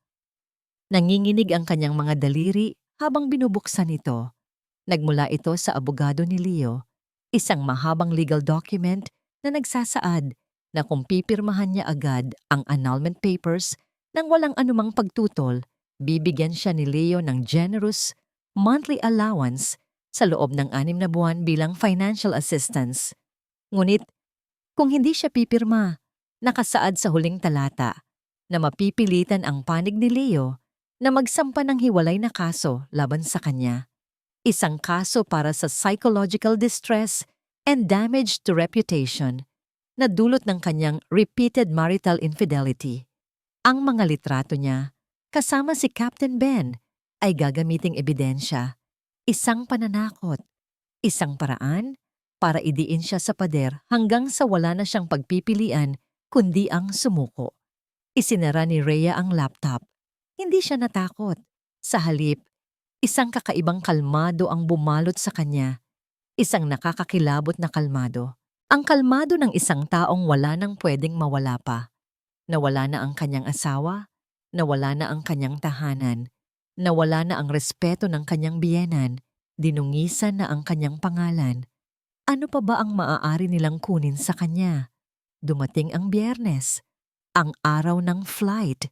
Nanginginig ang kanyang mga daliri habang binubuksan ito. Nagmula ito sa abogado ni Leo, isang mahabang legal document na nagsasaad na kung pipirmahan niya agad ang annulment papers nang walang anumang pagtutol, bibigyan siya ni Leo ng generous monthly allowance sa loob ng 6 na buwan bilang financial assistance. Ngunit, kung hindi siya pipirma, nakasaad sa huling talata na mapipilitan ang panig ni Leo na magsampa ng hiwalay na kaso laban sa kanya. Isang kaso para sa psychological distress and damage to reputation na dulot ng kanyang repeated marital infidelity. Ang mga litrato niya, kasama si Captain Ben, ay gagamiting ebidensya. Isang pananakot, isang paraan para idiin siya sa pader hanggang sa wala na siyang pagpipilian kundi ang sumuko. Isinara ni Rhea ang laptop. Hindi siya natakot. Sa halip, isang kakaibang kalmado ang bumalot sa kanya. Isang nakakakilabot na kalmado. Ang kalmado ng isang taong wala nang pwedeng mawala pa. Nawala na ang kanyang asawa, nawala na ang kanyang tahanan, nawala na ang respeto ng kanyang biyenan, dinungisan na ang kanyang pangalan. Ano pa ba ang maaari nilang kunin sa kanya? Dumating ang Biyernes, ang araw ng flight.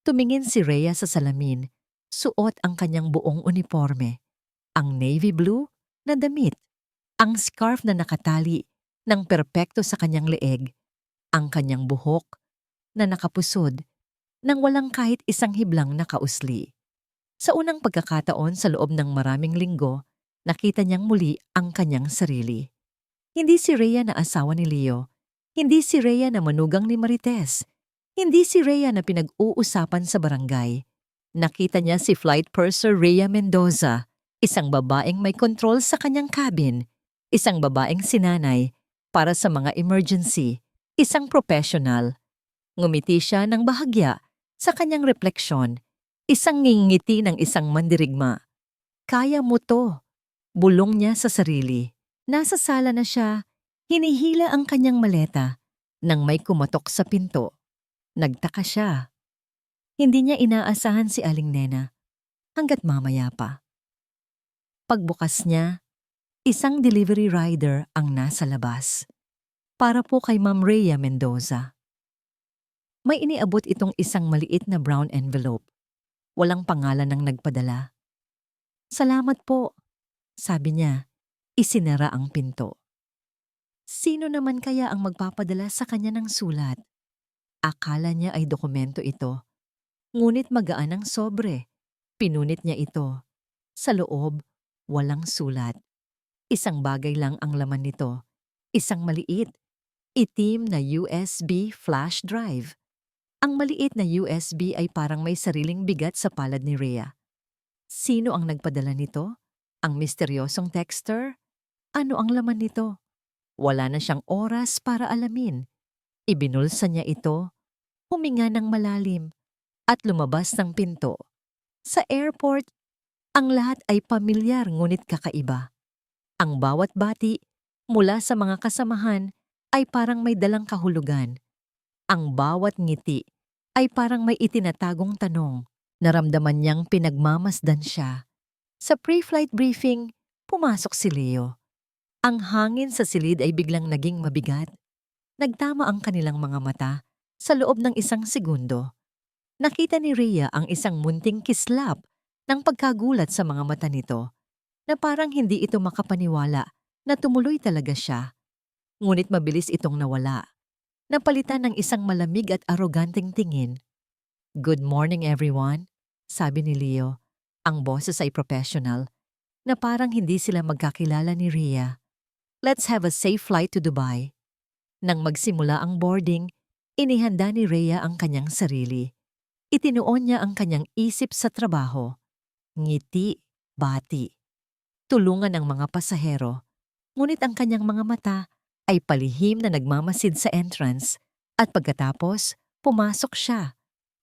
Tumingin si Rhea sa salamin, suot ang kanyang buong uniforme. Ang navy blue na damit, ang scarf na nakatali ng perpekto sa kanyang leeg, ang kanyang buhok na nakapusod nang walang kahit isang hiblang na kausli. Sa unang pagkakataon sa loob ng maraming linggo, nakita niyang muli ang kanyang sarili. Hindi si Rhea na asawa ni Leo, hindi si Rhea na manugang ni Marites, hindi si Rhea na pinag-uusapan sa barangay. Nakita niya si Flight Purser Rhea Mendoza, isang babaeng may kontrol sa kanyang cabin, isang babaeng sinanay para sa mga emergency, isang professional. Ngumiti siya ng bahagya sa kanyang refleksyon, isang ngingiti ng isang mandirigma. Kaya mo to, bulong niya sa sarili. Nasa sala na siya, hinihila ang kanyang maleta nang may kumatok sa pinto. Nagtaka siya. Hindi niya inaasahan si Aling Nena hanggat mamaya pa. Pagbukas niya, isang delivery rider ang nasa labas. Para po kay Ma'am Rhea Mendoza. May iniabot itong isang maliit na brown envelope. Walang pangalan ng nagpadala. Salamat po, sabi niya. Isinara ang pinto. Sino naman kaya ang magpapadala sa kanya ng sulat? Akala niya ay dokumento ito. Ngunit magaan ang sobre. Pinunit niya ito. Sa loob, walang sulat. Isang bagay lang ang laman nito. Isang maliit, itim na USB flash drive. Ang maliit na USB ay parang may sariling bigat sa palad ni Rhea. Sino ang nagpadala nito? Ang misteryosong texter? Ano ang laman nito? Wala na siyang oras para alamin. Ibinulsa niya ito, huminga ng malalim, at lumabas ng pinto. Sa airport, ang lahat ay pamilyar ngunit kakaiba. Ang bawat bati mula sa mga kasamahan ay parang may dalang kahulugan. Ang bawat ngiti ay parang may itinatagong tanong. Naramdaman niyang pinagmamasdan siya. Sa pre-flight briefing, pumasok si Leo. Ang hangin sa silid ay biglang naging mabigat. Nagtama ang kanilang mga mata sa loob ng 1 segundo. Nakita ni Rhea ang isang munting kislap ng pagkagulat sa mga mata nito na parang hindi ito makapaniwala na tumuloy talaga siya. Ngunit mabilis itong nawala. Napalitan ng isang malamig at aroganteng tingin. "Good morning everyone," sabi ni Leo. Ang boses ay professional na parang hindi sila magkakilala ni Rhea. "Let's have a safe flight to Dubai." Nang magsimula ang boarding, inihanda ni Rhea ang kanyang sarili. Itinuon niya ang kanyang isip sa trabaho. Ngiti, bati. Tulungan ang mga pasahero. Ngunit ang kanyang mga mata ay palihim na nagmamasid sa entrance at pagkatapos, pumasok siya.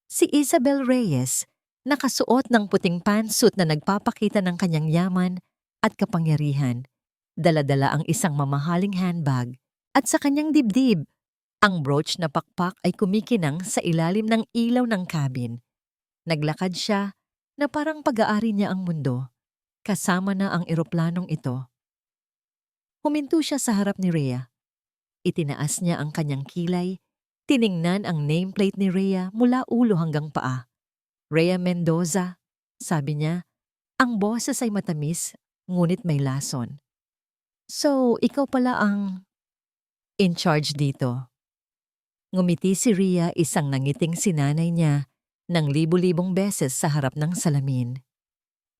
Si Isabel Reyes, nakasuot ng puting pantsuit na nagpapakita ng kanyang yaman at kapangyarihan. Dala-dala ang isang mamahaling handbag at sa kanyang dibdib, ang brooch na pakpak ay kumikinang sa ilalim ng ilaw ng cabin. Naglakad siya na parang pag-aari niya ang mundo, kasama na ang eroplanong ito. Huminto siya sa harap ni Rhea. Itinaas niya ang kanyang kilay, tiningnan ang nameplate ni Rhea mula ulo hanggang paa. "Rhea Mendoza," sabi niya. Ang boses ay matamis, ngunit may lason. "So, ikaw pala ang in charge dito." Ngumiti si Rhea, isang nangiting sinanay niya ng libu-libong beses sa harap ng salamin.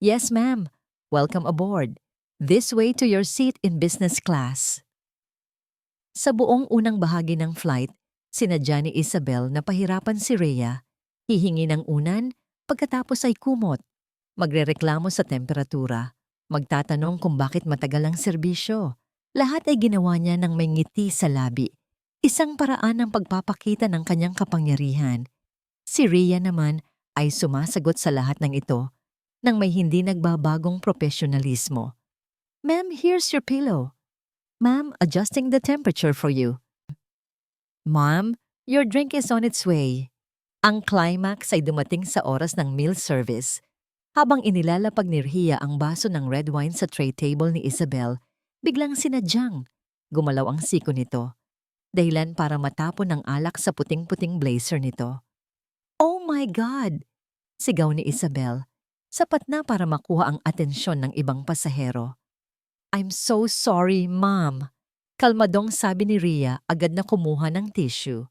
"Yes, ma'am. Welcome aboard. This way to your seat in business class." Sa buong unang bahagi ng flight, sinadya ni Isabel na pahirapan si Rhea, hihingi ng unan, pagkatapos ay kumot, magrereklamo sa temperatura, magtatanong kung bakit matagal ang serbisyo. Lahat ay ginawa niya ng may ngiti sa labi, isang paraan ng pagpapakita ng kanyang kapangyarihan. Si Rhea naman ay sumasagot sa lahat ng ito nang may hindi nagbabagong profesionalismo. "Ma'am, here's your pillow. Ma'am, adjusting the temperature for you. Ma'am, your drink is on its way." Ang climax ay dumating sa oras ng meal service. Habang inilalapag ni Rhea ang baso ng red wine sa tray table ni Isabel, biglang sinadyang gumalaw ang siko nito, dahilan para matapon ng alak sa puting-puting blazer nito. "Oh my God!" sigaw ni Isabel, sapat na para makuha ang atensyon ng ibang pasahero. "I'm so sorry, ma'am." Kalmadong sabi ni Rhea, agad na kumuha ng tissue.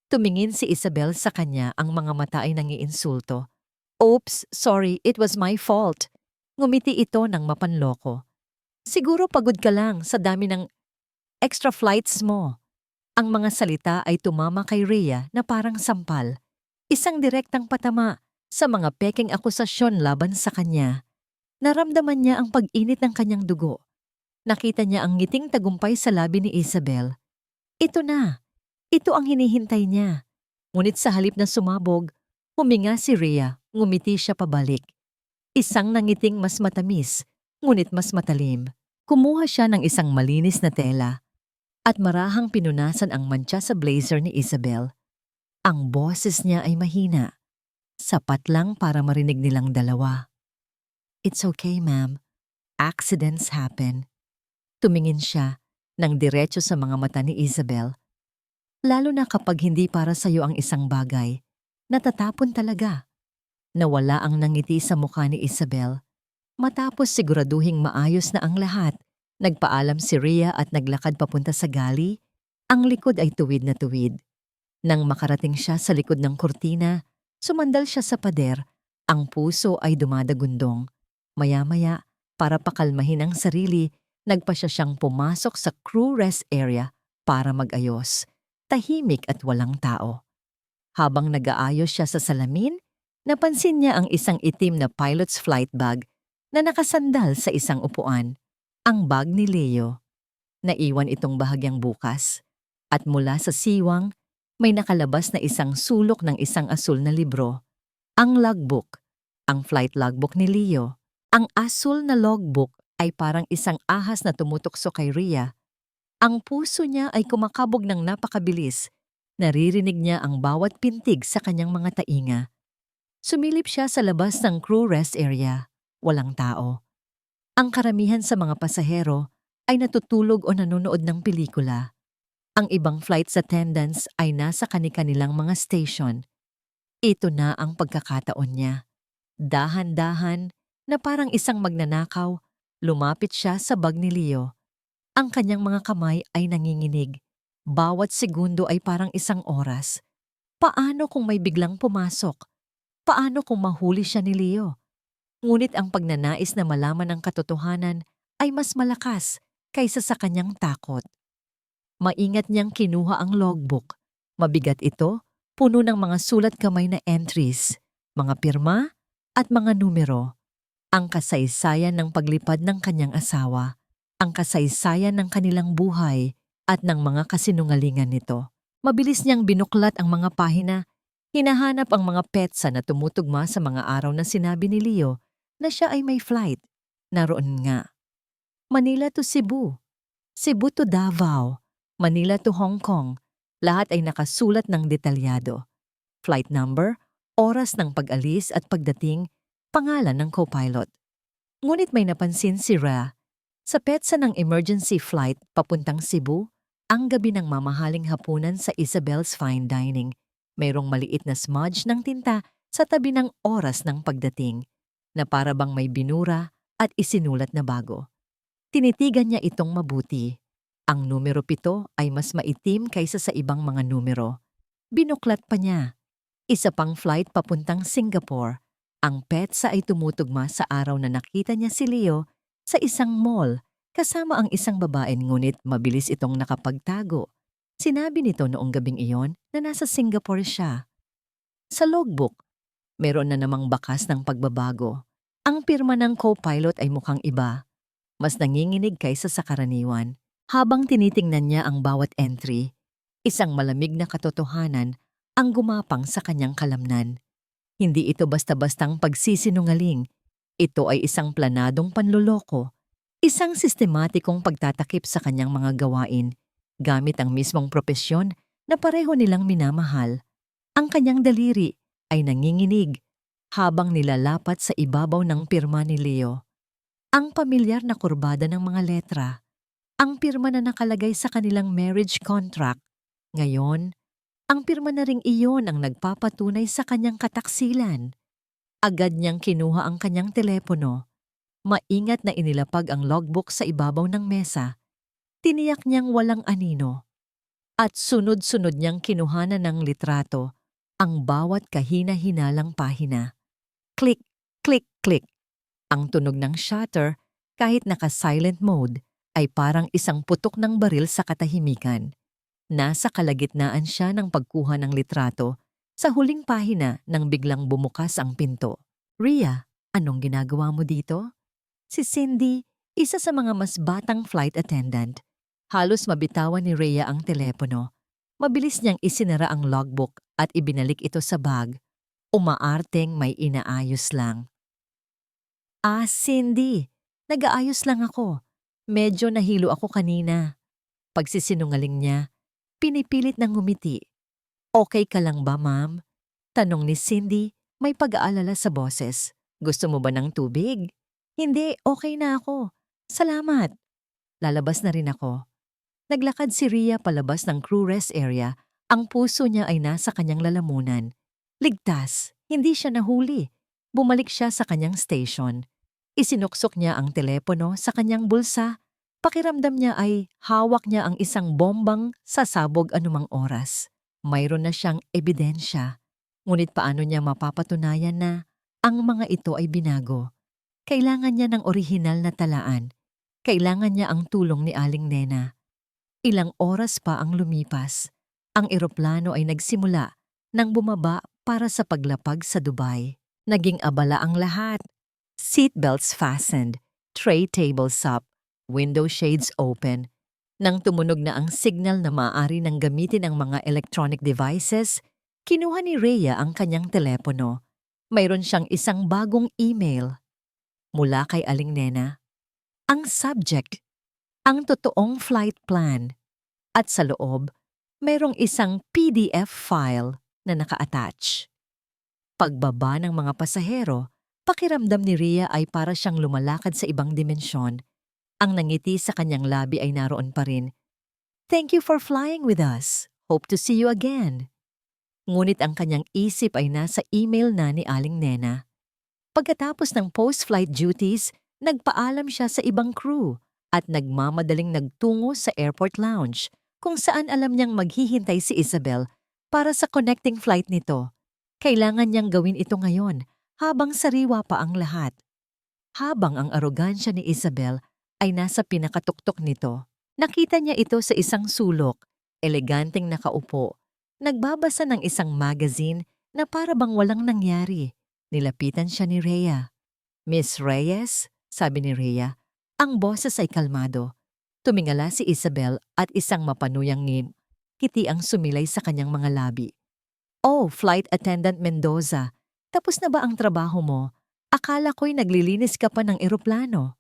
Tumingin si Isabel sa kanya, ang mga mata ay nangiinsulto. "Oops, sorry, it was my fault." Ngumiti ito ng mapanloko. "Siguro pagod ka lang sa dami ng extra flights mo." Ang mga salita ay tumama kay Rhea na parang sampal. Isang direktang patama sa mga pekeng akusasyon laban sa kanya. Naramdaman niya ang pag-init ng kanyang dugo. Nakita niya ang ngiting tagumpay sa labi ni Isabel. Ito na. Ito ang hinihintay niya. Ngunit sa halip na sumabog, huminga si Rhea, ngumiti siya pabalik. Isang nangiting mas matamis, ngunit mas matalim. Kumuha siya ng isang malinis na tela at marahang pinunasan ang mantsa sa blazer ni Isabel. Ang boses niya ay mahina, sapat lang para marinig nilang dalawa. "It's okay, ma'am. Accidents happen." Tumingin siya ng diretso sa mga mata ni Isabel. Lalo na kapag hindi para sa'yo ang isang bagay, natatapon talaga. Nawala ang nangiti sa mukha ni Isabel. Matapos siguraduhing maayos na ang lahat, nagpaalam si Rhea at naglakad papunta sa galley. Ang likod ay tuwid na tuwid. Nang makarating siya sa likod ng kurtina, sumandal siya sa pader. Ang puso ay dumadagundong. Maya-maya, para pakalmahin ang sarili, nagpa siyang pumasok sa crew rest area para mag-ayos. Tahimik at walang tao. Habang nag-aayos siya sa salamin, napansin niya ang isang itim na pilot's flight bag na nakasandal sa isang upuan. Ang bag ni Leo. Naiwan itong bahagyang bukas. At mula sa siwang, may nakalabas na isang sulok ng isang asul na libro. Ang logbook. Ang flight logbook ni Leo. Ang asul na logbook ay parang isang ahas na tumutukso kay Rhea. Ang puso niya ay kumakabog ng napakabilis. Naririnig niya ang bawat pintig sa kanyang mga tainga. Sumilip siya sa labas ng crew rest area. Walang tao. Ang karamihan sa mga pasahero ay natutulog o nanonood ng pelikula. Ang ibang flight attendants ay nasa kani-kanilang mga station. Ito na ang pagkakataon niya. Dahan-dahan na parang isang magnanakaw, lumapit siya sa bag ni Leo. Ang kanyang mga kamay ay nanginginig. Bawat segundo ay parang isang oras. Paano kung may biglang pumasok? Paano kung mahuli siya ni Leo? Ngunit ang pagnanais na malaman ang katotohanan ay mas malakas kaysa sa kanyang takot. Maingat niyang kinuha ang logbook. Mabigat ito, puno ng mga sulat kamay na entries, mga pirma at mga numero. Ang kasaysayan ng paglipad ng kanyang asawa, ang kasaysayan ng kanilang buhay at ng mga kasinungalingan nito. Mabilis niyang binuklat ang mga pahina. Hinahanap ang mga petsa na tumutugma sa mga araw na sinabi ni Leo na siya ay may flight. Naroon nga. Manila to Cebu, Cebu to Davao, Manila to Hong Kong. Lahat ay nakasulat ng detalyado. Flight number, oras ng pag-alis at pagdating, pangalan ng co-pilot. Ngunit may napansin si Rhea. Sa petsa ng emergency flight papuntang Cebu, ang gabi ng mamahaling hapunan sa Isabel's Fine Dining, mayroong maliit na smudge ng tinta sa tabi ng oras ng pagdating, na para bang may binura at isinulat na bago. Tinitigan niya itong mabuti. Ang numero 7 ay mas maitim kaysa sa ibang mga numero. Binuklat pa niya. Isa pang flight papuntang Singapore. Ang petsa ay tumutugma sa araw na nakita niya si Leo sa isang mall kasama ang isang babae, ngunit mabilis itong nakapagtago. Sinabi nito noong gabing iyon na nasa Singapore siya. Sa logbook, meron na namang bakas ng pagbabago. Ang pirma ng co-pilot ay mukhang iba. Mas nanginginig kaysa sa karaniwan. Habang tinitingnan niya ang bawat entry, isang malamig na katotohanan ang gumapang sa kanyang kalamnan. Hindi ito basta-bastang pagsisinungaling. Ito ay isang planadong panloloko, isang sistematikong pagtatakip sa kanyang mga gawain, gamit ang mismong propesyon na pareho nilang minamahal. Ang kanyang daliri ay nanginginig habang nilalapat sa ibabaw ng pirma ni Leo. Ang pamilyar na kurbada ng mga letra, ang pirma na nakalagay sa kanilang marriage contract. Ngayon, ang pirma na ring iyon ang nagpapatunay sa kanyang kataksilan. Agad niyang kinuha ang kanyang telepono. Maingat na inilapag ang logbook sa ibabaw ng mesa. Tiniyak niyang walang anino. At sunod-sunod niyang kinuhanan ng litrato ang bawat kahina-hinalang pahina. Click, click, click. Ang tunog ng shutter, kahit naka-silent mode, ay parang isang putok ng baril sa katahimikan. Nasa kalagitnaan siya ng pagkuha ng litrato sa huling pahina nang biglang bumukas ang pinto. Rhea, anong ginagawa mo dito? Si Cindy, isa sa mga mas batang flight attendant. Halos mabitawan ni Rhea ang telepono. Mabilis niyang isinara ang logbook at ibinalik ito sa bag. Umaarteng may inaayos lang. Cindy, nag-aayos lang ako. Medyo nahilo ako kanina. Pagsisinungaling niya, pinipilit ng ngumiti. Okay ka lang ba, ma'am? Tanong ni Cindy, may pag-aalala sa boses. Gusto mo ba ng tubig? Hindi, okay na ako. Salamat. Lalabas na rin ako. Naglakad si Rhea palabas ng crew rest area. Ang puso niya ay nasa kanyang lalamunan. Ligtas, hindi siya nahuli. Bumalik siya sa kanyang station. Isinuksok niya ang telepono sa kanyang bulsa. Pakiramdam niya ay hawak niya ang isang bombang sasabog anumang oras. Mayroon na siyang ebidensya. Ngunit paano niya mapapatunayan na ang mga ito ay binago? Kailangan niya ng orihinal na talaan. Kailangan niya ang tulong ni Aling Nena. Ilang oras pa ang lumipas. Ang eroplano ay nagsimula nang bumaba para sa paglapag sa Dubai. Naging abala ang lahat. Seatbelts fastened, tray tables up, window shades open. Nang tumunog na ang signal na maaari nang gamitin ang mga electronic devices, kinuha ni Rhea ang kanyang telepono. Mayroon siyang isang bagong email. Mula kay Aling Nena. Ang subject, ang totoong flight plan. At sa loob, mayroong isang PDF file na naka-attach. Pagbaba ng mga pasahero, pakiramdam ni Rhea ay para siyang lumalakad sa ibang dimensyon. Ang nangiti sa kanyang labi ay naroon pa rin. Thank you for flying with us. Hope to see you again. Ngunit ang kanyang isip ay nasa email na ni Aling Nena. Pagkatapos ng post-flight duties, nagpaalam siya sa ibang crew at nagmamadaling nagtungo sa airport lounge kung saan alam niyang maghihintay si Isabel para sa connecting flight nito. Kailangan niyang gawin ito ngayon habang sariwa pa ang lahat. Habang ang arogansya ni Isabel ay nasa pinakatuktok nito, nakita niya ito sa isang sulok, eleganteng nakaupo, nagbabasa ng isang magazine na para bang walang nangyari. Nilapitan siya ni Rhea. Miss Reyes, sabi ni Rhea, ang boses ay kalmado. Tumingala si Isabel at isang mapanuyang ngiti ang sumilay sa kanyang mga labi. Oh, Flight Attendant Mendoza, tapos na ba ang trabaho mo? Akala ko'y naglilinis ka pa ng eroplano.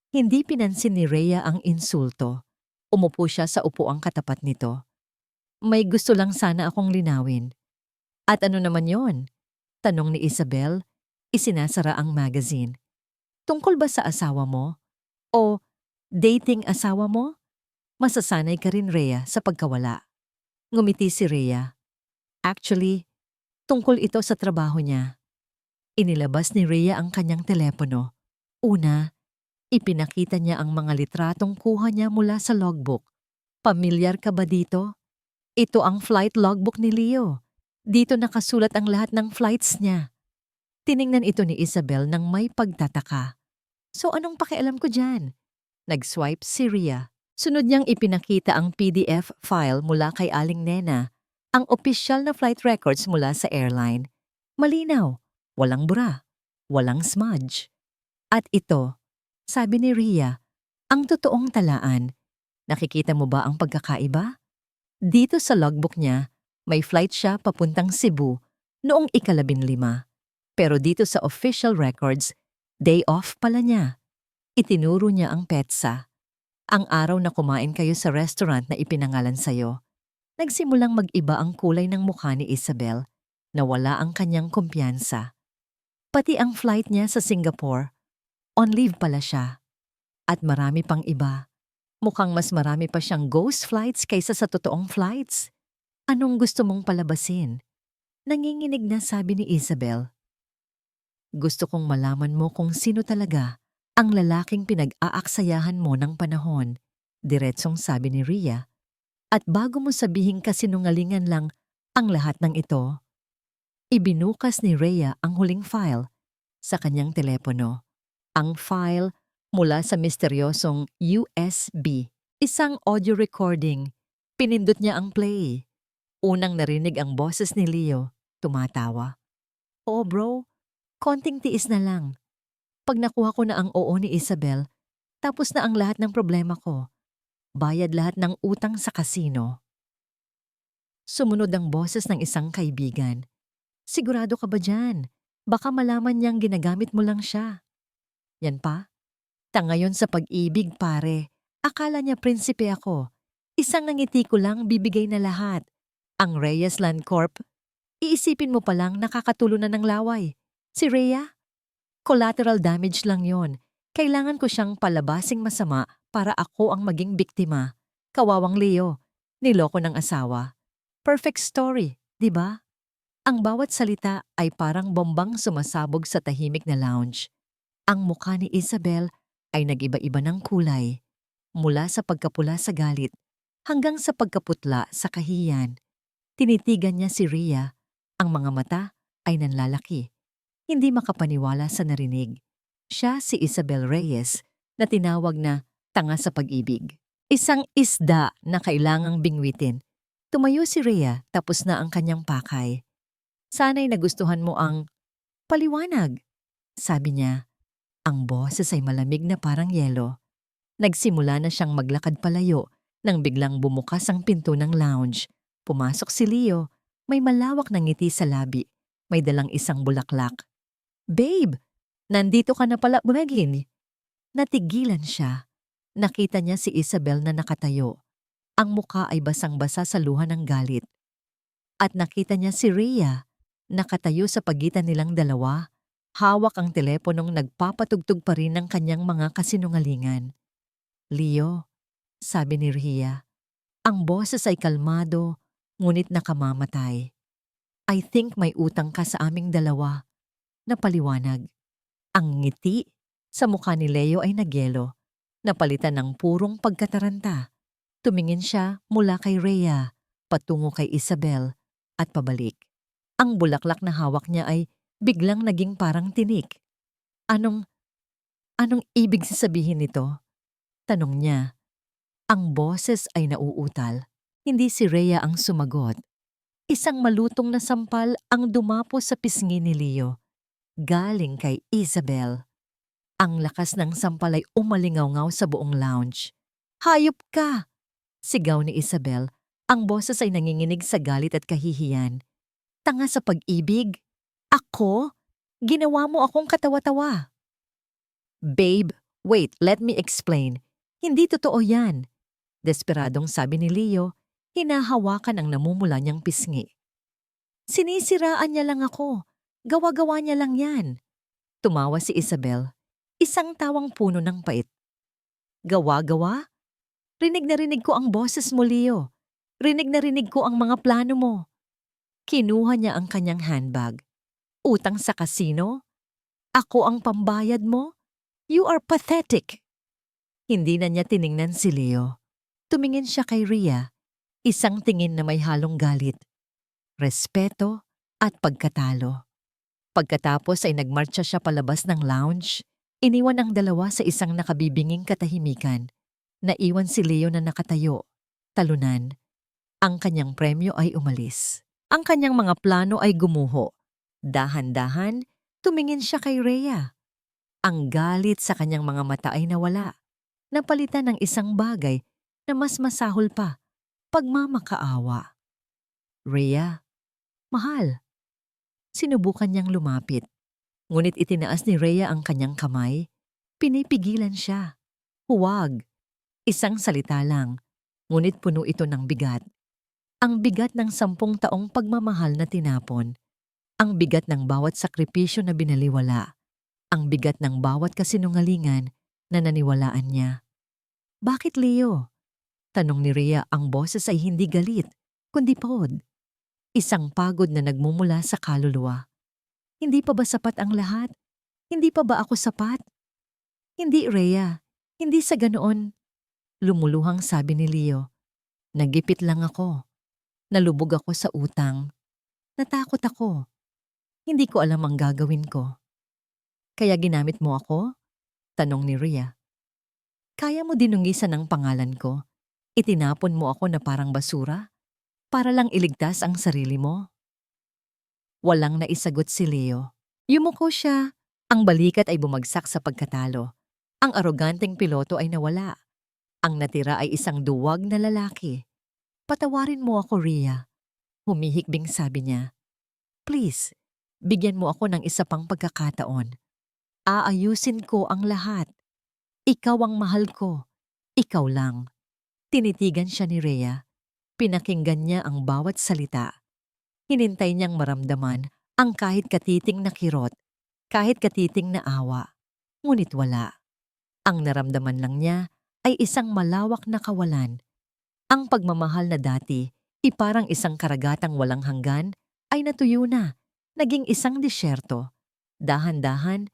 Hindi pinansin ni Rhea ang insulto. Umupo siya sa upuang katapat nito. May gusto lang sana akong linawin. At ano naman yon? Tanong ni Isabel, isinasara ang magazine. Tungkol ba sa asawa mo? O dating asawa mo? Masasanay ka rin, Rhea, sa pagkawala. Ngumiti si Rhea. Actually, tungkol ito sa trabaho niya. Inilabas ni Rhea ang kanyang telepono. Una, ipinakita niya ang mga litratong kuha niya mula sa logbook. Pamilyar ka ba dito? Ito ang flight logbook ni Leo. Dito nakasulat ang lahat ng flights niya. Tiningnan ito ni Isabel nang may pagtataka. So anong pakialam ko dyan? Nag-swipe si Rhea. Sunod niyang ipinakita ang PDF file mula kay Aling Nena, ang opisyal na flight records mula sa airline. Malinaw, walang bura, walang smudge. At ito, sabi ni Rhea, ang totoong talaan. Nakikita mo ba ang pagkakaiba? Dito sa logbook niya, may flight siya papuntang Cebu noong ika-15. Pero dito sa official records, day off pala niya. Itinuro niya ang petsa. Ang araw na kumain kayo sa restaurant na ipinangalan sa'yo. Nagsimulang mag-iba ang kulay ng mukha ni Isabel, nawala ang kanyang kumpiyansa. Pati ang flight niya sa Singapore, on leave pala siya. At marami pang iba. Mukhang mas marami pa siyang ghost flights kaysa sa totoong flights. Anong gusto mong palabasin? Nanginginig na sabi ni Isabel. Gusto kong malaman mo kung sino talaga ang lalaking pinag-aaksayahan mo ng panahon, diretsong sabi ni Rhea. At bago mo sabihin kasinungalingan lang ang lahat ng ito, ibinukas ni Rhea ang huling file sa kanyang telepono. Ang file mula sa misteryosong USB, isang audio recording. Pinindot niya ang play. Unang narinig ang boses ni Leo, tumatawa. Oo bro, konting tiis na lang. Pag nakuha ko na ang oo ni Isabel, tapos na ang lahat ng problema ko. Bayad lahat ng utang sa kasino. Sumunod ang boses ng isang kaibigan. Sigurado ka ba dyan? Baka malaman niyang ginagamit mo lang siya. Yan pa? Ngayon sa pag-ibig pare, akala niya prinsipe ako. Isang ngiti ko lang bibigay na lahat. Ang Reyes Land Corp, iisipin mo palang nakakatulo na ng laway. Si Rhea? Collateral damage lang yon. Kailangan ko siyang palabasing masama para ako ang maging biktima. Kawawang Leo, niloko ng asawa. Perfect story, di ba? Ang bawat salita ay parang bombang sumasabog sa tahimik na lounge. Ang mukha ni Isabel ay nag-iba-iba ng kulay, mula sa pagkapula sa galit hanggang sa pagkaputla sa kahiyan. Tinitigan niya si Rhea, ang mga mata ay nanlalaki. Hindi makapaniwala sa narinig. Siya si Isabel Reyes na tinawag na tanga sa pag-ibig. Isang isda na kailangang bingwitin. Tumayo si Rhea tapos na ang kanyang pakay. Sana'y nagustuhan mo ang paliwanag, sabi niya. Ang boses ay malamig na parang yelo. Nagsimula na siyang maglakad palayo nang biglang bumukas ang pinto ng lounge. Pumasok si Leo, may malawak na ngiti sa labi, may dalang isang bulaklak. Babe, nandito ka na pala, Meghin. Natigilan siya. Nakita niya si Isabel na nakatayo. Ang muka ay basang-basa sa luha ng galit. At nakita niya si Rhea, nakatayo sa pagitan nilang dalawa. Hawak ang teleponong nagpapatugtog pa rin ng kanyang mga kasinungalingan. Leo, sabi ni Rhea, Ang boses ay kalmado, ngunit nakamamatay. I think may utang ka sa aming dalawa, na paliwanag. Ang ngiti sa mukha ni Leo ay nagyelo, napalitan ng purong pagkataranta. Tumingin siya mula kay Rhea, patungo kay Isabel, at pabalik. Ang bulaklak na hawak niya ay biglang naging parang tinik. Anong ibig sabihin nito? Tanong niya. Ang boses ay nauutal. Hindi si Rhea ang sumagot. Isang malutong na sampal ang dumapo sa pisngi ni Leo, galing kay Isabel. Ang lakas ng sampal ay umalingaw-ngaw sa buong lounge. Hayop ka! Sigaw ni Isabel. Ang boses ay nanginginig sa galit at kahihiyan. Tanga sa pag-ibig? Ako? Ginawa mo akong katawa-tawa. Babe, wait, let me explain. Hindi totoo yan. Desperadong sabi ni Leo, hinahawakan ang namumula niyang pisngi. Sinisiraan niya lang ako. Gawa-gawa niya lang yan. Tumawa si Isabel, isang tawang puno ng pait. Gawa-gawa? Rinig na rinig ko ang boses mo, Leo. Rinig na rinig ko ang mga plano mo. Kinuha niya ang kanyang handbag. Utang sa kasino? Ako ang pambayad mo? You are pathetic. Hindi na niya tiningnan si Leo. Tumingin siya kay Rhea, isang tingin na may halong galit, respeto at pagkatalo. Pagkatapos ay nagmarcha siya palabas ng lounge, iniwan ang dalawa sa isang nakabibinging katahimikan. Naiwan si Leo na nakatayo, talunan. Ang kanyang premyo ay umalis. Ang kanyang mga plano ay gumuho. Dahan-dahan, tumingin siya kay Rhea. Ang galit sa kanyang mga mata ay nawala. Napalitan ng isang bagay na mas masahol pa, pagmamakaawa. Rhea, mahal. Sinubukan niyang lumapit. Ngunit itinaas ni Rhea ang kanyang kamay. Pinipigilan siya. Huwag. Isang salita lang, ngunit puno ito ng bigat. Ang bigat ng 10 taong pagmamahal na tinapon. Ang bigat ng bawat sakripisyo na binaliwala. Ang bigat ng bawat kasinungalingan na naniwalaan niya. Bakit, Leo? Tanong ni Rhea. Ang boses ay hindi galit, kundi pagod. Isang pagod na nagmumula sa kaluluwa. Hindi pa ba sapat ang lahat? Hindi pa ba ako sapat? Hindi, Rhea. Hindi sa ganoon. Lumuluhang sabi ni Leo. Nagipit lang ako. Nalubog ako sa utang. Natakot ako. Hindi ko alam ang gagawin ko. Kaya ginamit mo ako? Tanong ni Rhea. Kaya mo dinungisan ang pangalan ko? Itinapon mo ako na parang basura? Para lang iligtas ang sarili mo? Walang naisagot si Leo. Yumuko siya. Ang balikat ay bumagsak sa pagkatalo. Ang aroganteng piloto ay nawala. Ang natira ay isang duwag na lalaki. Patawarin mo ako, Rhea. Humihikbing sabi niya. Please, bigyan mo ako ng isa pang pagkakataon. Aayusin ko ang lahat. Ikaw ang mahal ko. Ikaw lang. Tinitigan siya ni Rhea. Pinakinggan niya ang bawat salita. Hinintay niyang maramdaman ang kahit katiting na kirot, kahit katiting na awa. Ngunit wala. Ang naramdaman lang niya ay isang malawak na kawalan. Ang pagmamahal na dati, iparang isang karagatang walang hanggan, ay natuyo na, naging isang disyerto. Dahan-dahan,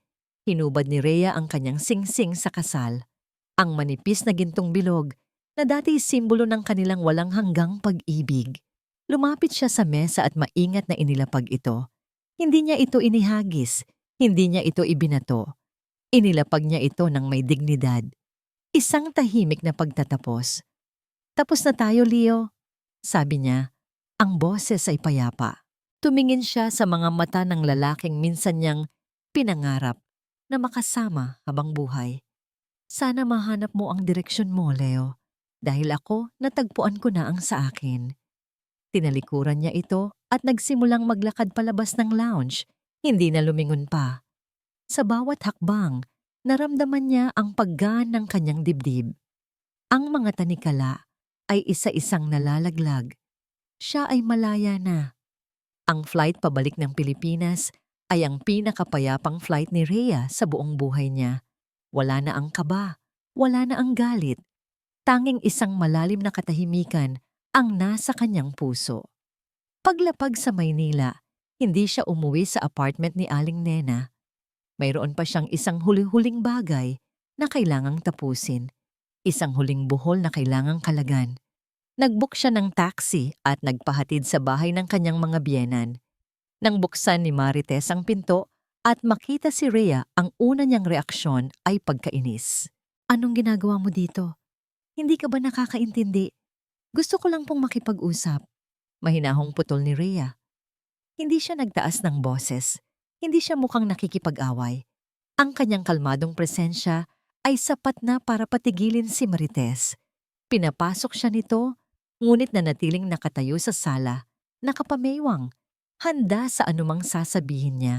hinubad ni Rhea ang kanyang singsing sa kasal. Ang manipis na gintong bilog, na dati simbolo ng kanilang walang hanggang pag-ibig. Lumapit siya sa mesa at maingat na inilapag ito. Hindi niya ito inihagis, hindi niya ito ibinato. Inilapag niya ito ng may dignidad. Isang tahimik na pagtatapos. Tapos na tayo, Leo, sabi niya. Ang boses ay payapa. Tumingin siya sa mga mata ng lalaking minsan niyang pinangarap na makasama habang buhay. Sana mahanap mo ang direksyon mo, Leo. Dahil ako, natagpuan ko na ang sa akin. Tinalikuran niya ito at nagsimulang maglakad palabas ng lounge, hindi na lumingon pa. Sa bawat hakbang, naramdaman niya ang paggaan ng kanyang dibdib. Ang mga tanikala ay isa-isang nalalaglag. Siya ay malaya na. Ang flight pabalik ng Pilipinas ay ang pinakapayapang flight ni Rhea sa buong buhay niya. Wala na ang kaba, wala na ang galit. Tanging isang malalim na katahimikan ang nasa kanyang puso. Paglapag sa Maynila, hindi siya umuwi sa apartment ni Aling Nena. Mayroon pa siyang isang huli-huling bagay na kailangang tapusin. Isang huling buhol na kailangang kalagan. Nag-book siya ng taxi at nagpahatid sa bahay ng kanyang mga biyenan. Nang buksan ni Marites ang pinto at makita si Rhea, ang una niyang reaksyon ay pagkainis. Anong ginagawa mo dito? Hindi ka ba nakakaintindi? Gusto ko lang pong makipag-usap. Mahinahong putol ni Rhea. Hindi siya nagtaas ng boses. Hindi siya mukhang nakikipag-away. Ang kanyang kalmadong presensya ay sapat na para patigilin si Marites. Pinapasok siya nito, ngunit nanatiling nakatayo sa sala, nakapameywang, handa sa anumang sasabihin niya.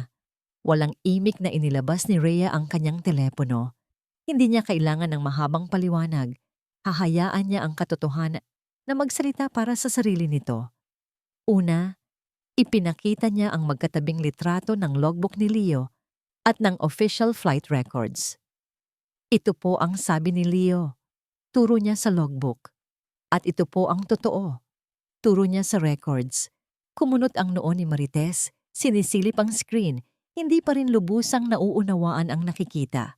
Walang imik na inilabas ni Rhea ang kanyang telepono. Hindi niya kailangan ng mahabang paliwanag. Hahayaan niya ang katotohanan na magsalita para sa sarili nito. Una, ipinakita niya ang magkatabing litrato ng logbook ni Leo at ng official flight records. Ito po ang sabi ni Leo. Turo niya sa logbook. At ito po ang totoo. Turo niya sa records. Kumunot ang noo ni Marites, sinisilip ang screen, hindi pa rin lubusang nauunawaan ang nakikita.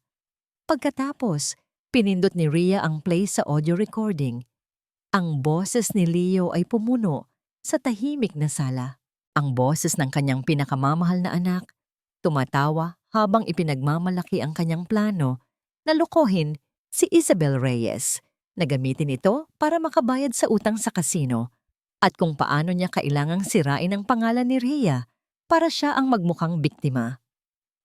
Pagkatapos, pinindot ni Rhea ang play sa audio recording. Ang boses ni Leo ay pumuno sa tahimik na sala. Ang boses ng kanyang pinakamamahal na anak, tumatawa habang ipinagmamalaki ang kanyang plano na lokohin si Isabel Reyes, na gamitin ito para makabayad sa utang sa kasino, at kung paano niya kailangang sirain ang pangalan ni Rhea para siya ang magmukhang biktima.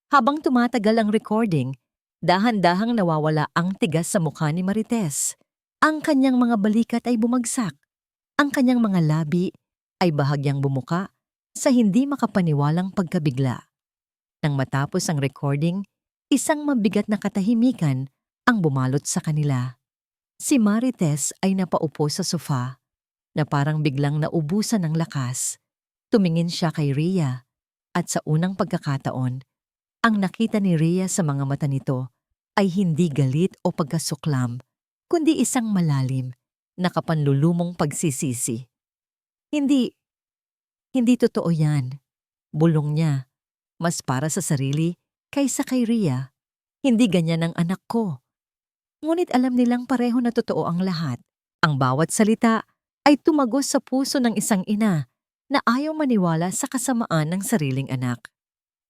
Habang tumatagal ang recording, dahan-dahang nawawala ang tigas sa mukha ni Marites. Ang kanyang mga balikat ay bumagsak. Ang kanyang mga labi ay bahagyang bumuka sa hindi makapaniwalang pagkabigla. Nang matapos ang recording, isang mabigat na katahimikan ang bumalot sa kanila. Si Marites ay napaupo sa sofa na parang biglang naubusan ng lakas. Tumingin siya kay Rhea at sa unang pagkakataon, ang nakita ni Rhea sa mga mata nito ay hindi galit o pagkasuklam, kundi isang malalim, nakapanlulumong pagsisisi. Hindi totoo yan. Bulong niya. Mas para sa sarili kaysa kay Rhea. Hindi ganyan ang anak ko. Ngunit alam nilang pareho na totoo ang lahat. Ang bawat salita ay tumagos sa puso ng isang ina na ayaw maniwala sa kasamaan ng sariling anak.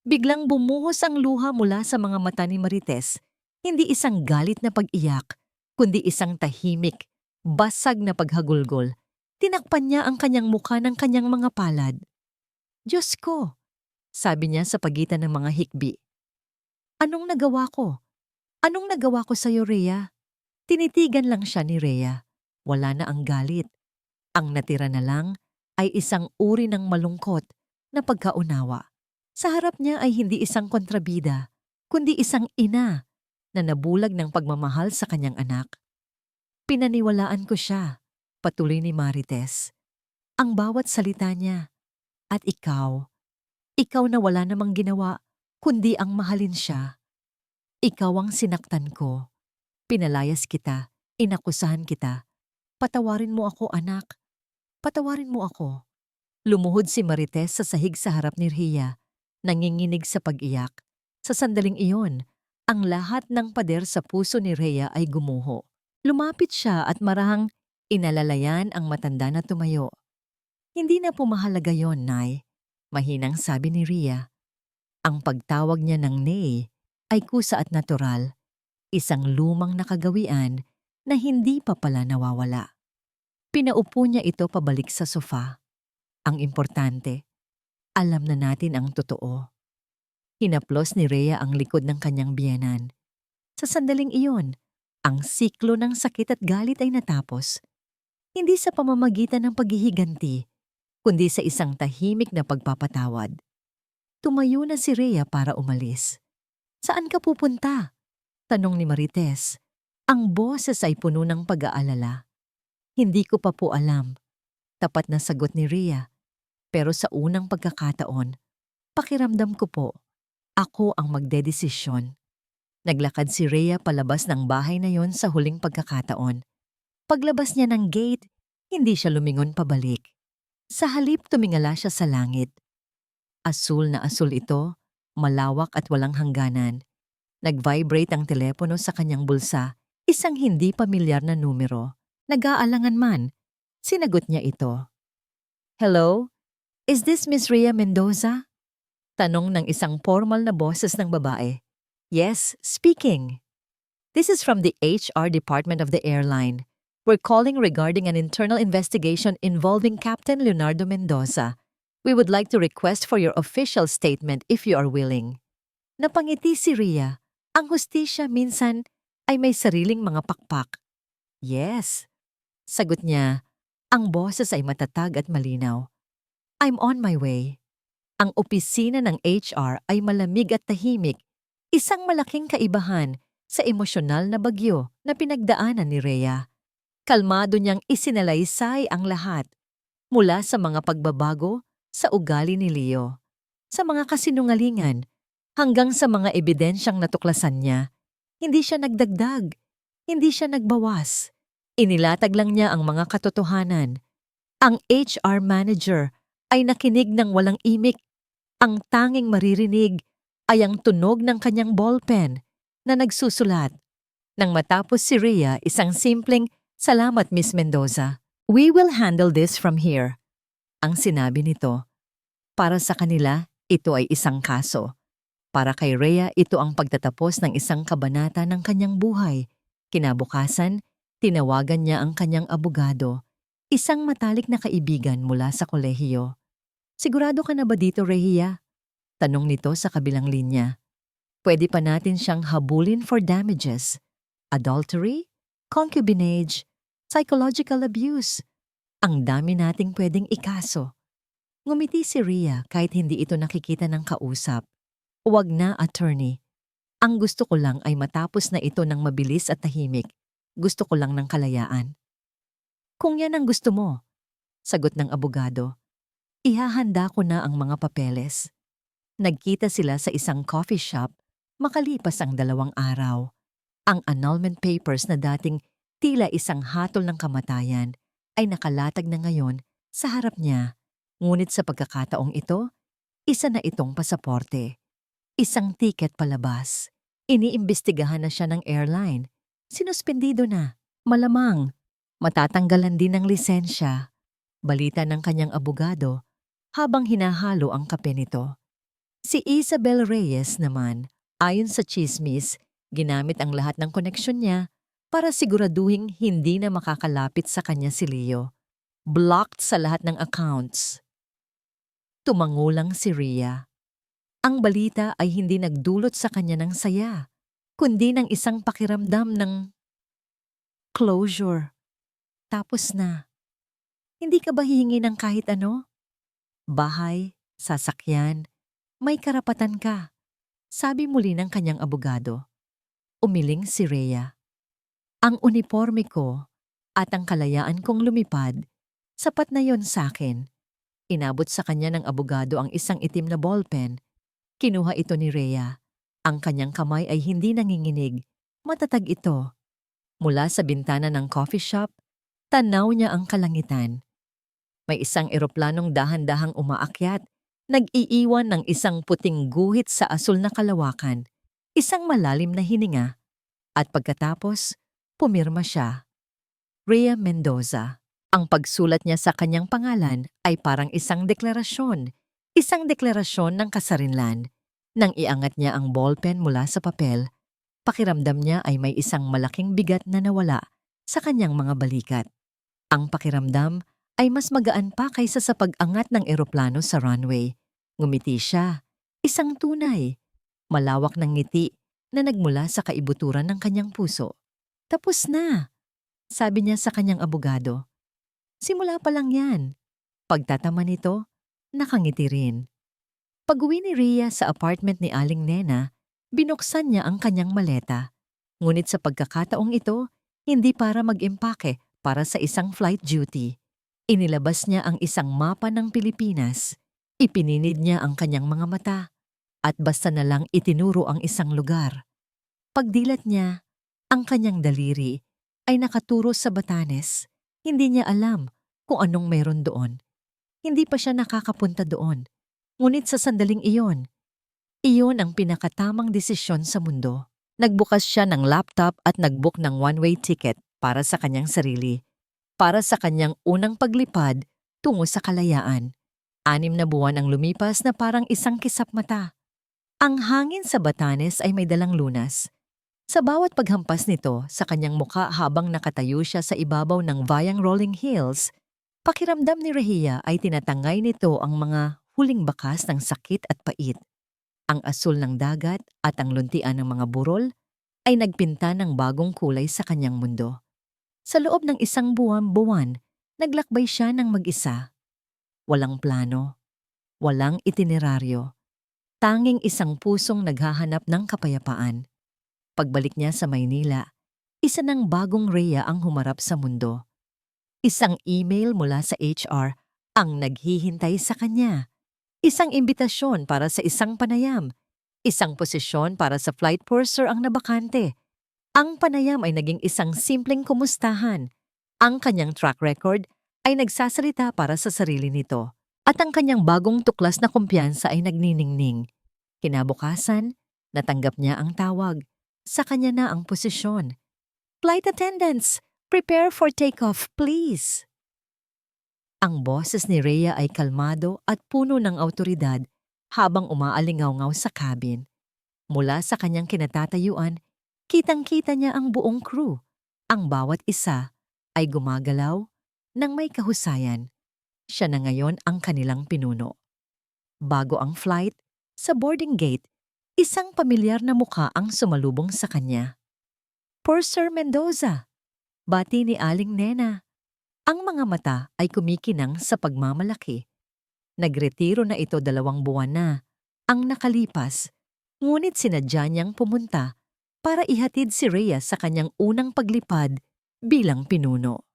Biglang bumuhos ang luha mula sa mga mata ni Marites. Hindi isang galit na pag-iyak, kundi isang tahimik, basag na paghagulgol. Tinakpan niya ang kanyang mukha ng kanyang mga palad. Diyos ko, sabi niya sa pagitan ng mga hikbi. Anong nagawa ko? Anong nagawa ko sa'yo, Rhea? Tinitigan lang siya ni Rhea. Wala na ang galit. Ang natira na lang ay isang uri ng malungkot na pagkaunawa. Sa harap niya ay hindi isang kontrabida, kundi isang ina na nabulag ng pagmamahal sa kanyang anak. Pinaniwalaan ko siya, patuloy ni Marites. Ang bawat salita niya. At ikaw na wala namang ginawa, kundi ang mahalin siya. Ikaw ang sinaktan ko. Pinalayas kita, inakusahan kita. Patawarin mo ako, anak. Patawarin mo ako. Lumuhod si Marites sa sahig sa harap ni Rhea, nanginginig sa pag-iyak. Sa sandaling iyon, ang lahat ng pader sa puso ni Rhea ay gumuho. Lumapit siya at marahang inalalayan ang matanda na tumayo. Hindi na pumahalaga yon, Nay. Mahinang sabi ni Rhea. Ang pagtawag niya ng Nay ay kusa at natural, isang lumang nakagawian na hindi pa pala nawawala. Pinaupo niya ito pabalik sa sofa. Ang importante, alam na natin ang totoo. Hinaplos ni Rhea ang likod ng kanyang biyenan. Sa sandaling iyon, ang siklo ng sakit at galit ay natapos. Hindi sa pamamagitan ng paghihiganti, kundi sa isang tahimik na pagpapatawad. Tumayo na si Rhea para umalis. Saan ka pupunta? Tanong ni Marites. Ang boses ay puno ng pag-aalala. Hindi ko pa po alam. Tapat na sagot ni Rhea. Pero sa unang pagkakataon, pakiramdam ko po, ako ang magdedesisyon. Naglakad si Rhea palabas ng bahay na yon sa huling pagkakataon. Paglabas niya ng gate, hindi siya lumingon pabalik. Sa halip tumingala siya sa langit. Asul na asul ito, malawak at walang hangganan. Nag-vibrate ang telepono sa kanyang bulsa, isang hindi pamilyar na numero. Nag-aalangan man. Sinagot niya ito. Hello? Is this Miss Rhea Mendoza? Tanong ng isang formal na boses ng babae. Yes, speaking. This is from the HR department of the airline. We're calling regarding an internal investigation involving Captain Leonardo Mendoza. We would like to request for your official statement if you are willing. Napangiti si Rhea. Ang hustisya minsan ay may sariling mga pakpak. Yes. Sagot niya, ang boses ay matatag at malinaw. I'm on my way. Ang opisina ng HR ay malamig at tahimik, isang malaking kaibahan sa emosyonal na bagyo na pinagdaanan ni Rhea. Kalmado niyang isinalaysay ang lahat, mula sa mga pagbabago sa ugali ni Leo, sa mga kasinungalingan, hanggang sa mga ebidensyang natuklasan niya. Hindi siya nagdagdag, hindi siya nagbawas. Inilatag lang niya ang mga katotohanan. Ang HR manager ay nakinig ng walang imik. Ang tanging maririnig ay ang tunog ng kanyang ballpen na nagsusulat. Nang matapos si Rhea, isang simpleng, "Salamat, Miss Mendoza. We will handle this from here." Ang sinabi nito. Para sa kanila, ito ay isang kaso. Para kay Rhea, ito ang pagtatapos ng isang kabanata ng kanyang buhay. Kinabukasan, tinawagan niya ang kanyang abogado, isang matalik na kaibigan mula sa kolehiyo. Sigurado ka na ba dito, Rhea? Tanong nito sa kabilang linya. Pwede pa natin siyang habulin for damages. Adultery, concubinage, psychological abuse. Ang dami nating pwedeng ikaso. Ngumiti si Rhea kahit hindi ito nakikita ng kausap. Huwag na, attorney. Ang gusto ko lang ay matapos na ito ng mabilis at tahimik. Gusto ko lang ng kalayaan. Kung yan ang gusto mo, sagot ng abogado, ihahanda ko na ang mga papeles. Nagkita sila sa isang coffee shop makalipas ang 2 araw. Ang annulment papers na dating tila isang hatol ng kamatayan ay nakalatag na ngayon sa harap niya. Ngunit sa pagkakataong ito, isa na itong pasaporte. Isang tiket palabas. Iniimbestigahan na siya ng airline. Sinuspendido na. Malamang. Matatanggalan din ng lisensya. Balita ng kanyang abogado habang hinahalo ang kape nito. Si Isabel Reyes naman, ayon sa chismis, ginamit ang lahat ng koneksyon niya para siguraduhing hindi na makakalapit sa kanya si Leo. Blocked sa lahat ng accounts. Tumangulang si Rhea. Ang balita ay hindi nagdulot sa kanya ng saya, kundi ng isang pakiramdam ng closure. Tapos na. Hindi ka ba hihingi ng kahit ano? Bahay, sasakyan, may karapatan ka, sabi muli ng kanyang abogado. Umiling si Rhea. Ang uniforme ko at ang kalayaan kong lumipad, sapat na yon sa akin. Inabot sa kanya ng abogado ang isang itim na ballpen. Kinuha ito ni Rhea. Ang kanyang kamay ay hindi nanginginig. Matatag ito. Mula sa bintana ng coffee shop, tanaw niya ang kalangitan. May isang eroplanong dahan-dahang umaakyat, nag-iiwan ng isang puting guhit sa asul na kalawakan, isang malalim na hininga, at pagkatapos, pumirma siya. Rhea Mendoza. Ang pagsulat niya sa kanyang pangalan ay parang isang deklarasyon ng kasarinlan. Nang iangat niya ang ballpen mula sa papel, pakiramdam niya ay may isang malaking bigat na nawala sa kanyang mga balikat. Ang pakiramdam ay mas magaan pa kaysa sa pag-angat ng eroplano sa runway. Ngumiti siya, isang tunay, malawak ng ngiti na nagmula sa kaibuturan ng kanyang puso. Tapos na, sabi niya sa kanyang abogado. Simula pa lang yan. Pagtatama nito, nakangiti rin. Pag-uwi ni Rhea sa apartment ni Aling Nena, binuksan niya ang kanyang maleta. Ngunit sa pagkakataong ito, hindi para mag-impake para sa isang flight duty. Inilabas niya ang isang mapa ng Pilipinas. Ipininid niya ang kanyang mga mata at basta na lang itinuro ang isang lugar. Pagdilat niya, ang kanyang daliri ay nakaturo sa Batanes. Hindi niya alam kung anong meron doon. Hindi pa siya nakakapunta doon. Ngunit sa sandaling iyon ang pinakatamang desisyon sa mundo. Nagbukas siya ng laptop at nagbook ng one-way ticket para sa kanyang sarili. Para sa kanyang unang paglipad tungo sa kalayaan. 6 na buwan ang lumipas na parang isang kisap mata. Ang hangin sa Batanes ay may dalang lunas. Sa bawat paghampas nito sa kanyang muka habang nakatayo siya sa ibabaw ng bayang rolling hills, pakiramdam ni Rhea ay tinatangay nito ang mga huling bakas ng sakit at pait. Ang asul ng dagat at ang luntian ng mga burol ay nagpinta ng bagong kulay sa kanyang mundo. Sa loob ng 1 buwan, naglakbay siya ng mag-isa. Walang plano, walang itineraryo, tanging isang pusong naghahanap ng kapayapaan. Pagbalik niya sa Maynila, isa ng bagong Rhea ang humarap sa mundo. Isang email mula sa HR ang naghihintay sa kanya. Isang imbitasyon para sa isang panayam. Isang posisyon para sa flight purser ang nabakante. Ang panayam ay naging isang simpleng kumustahan. Ang kanyang track record ay nagsasalita para sa sarili nito. At ang kanyang bagong tuklas na kumpiyansa ay nagniningning. Kinabukasan, natanggap niya ang tawag. Sa kanya na ang posisyon. Flight attendants, prepare for takeoff, please. Ang boses ni Rhea ay kalmado at puno ng awtoridad habang umaalingaw-ngaw sa cabin. Mula sa kanyang kinatatayuan, kitang-kita niya ang buong crew. Ang bawat isa ay gumagalaw ng may kahusayan. Siya na ngayon ang kanilang pinuno. Bago ang flight, sa boarding gate, isang pamilyar na mukha ang sumalubong sa kanya. Purser Mendoza, bati ni Aling Nena. Ang mga mata ay kumikinang sa pagmamalaki. Nagretiro na ito 2 buwan na ang nakalipas, ngunit sinadya niyang pumunta para ihatid si Rhea sa kanyang unang paglipad bilang pinuno.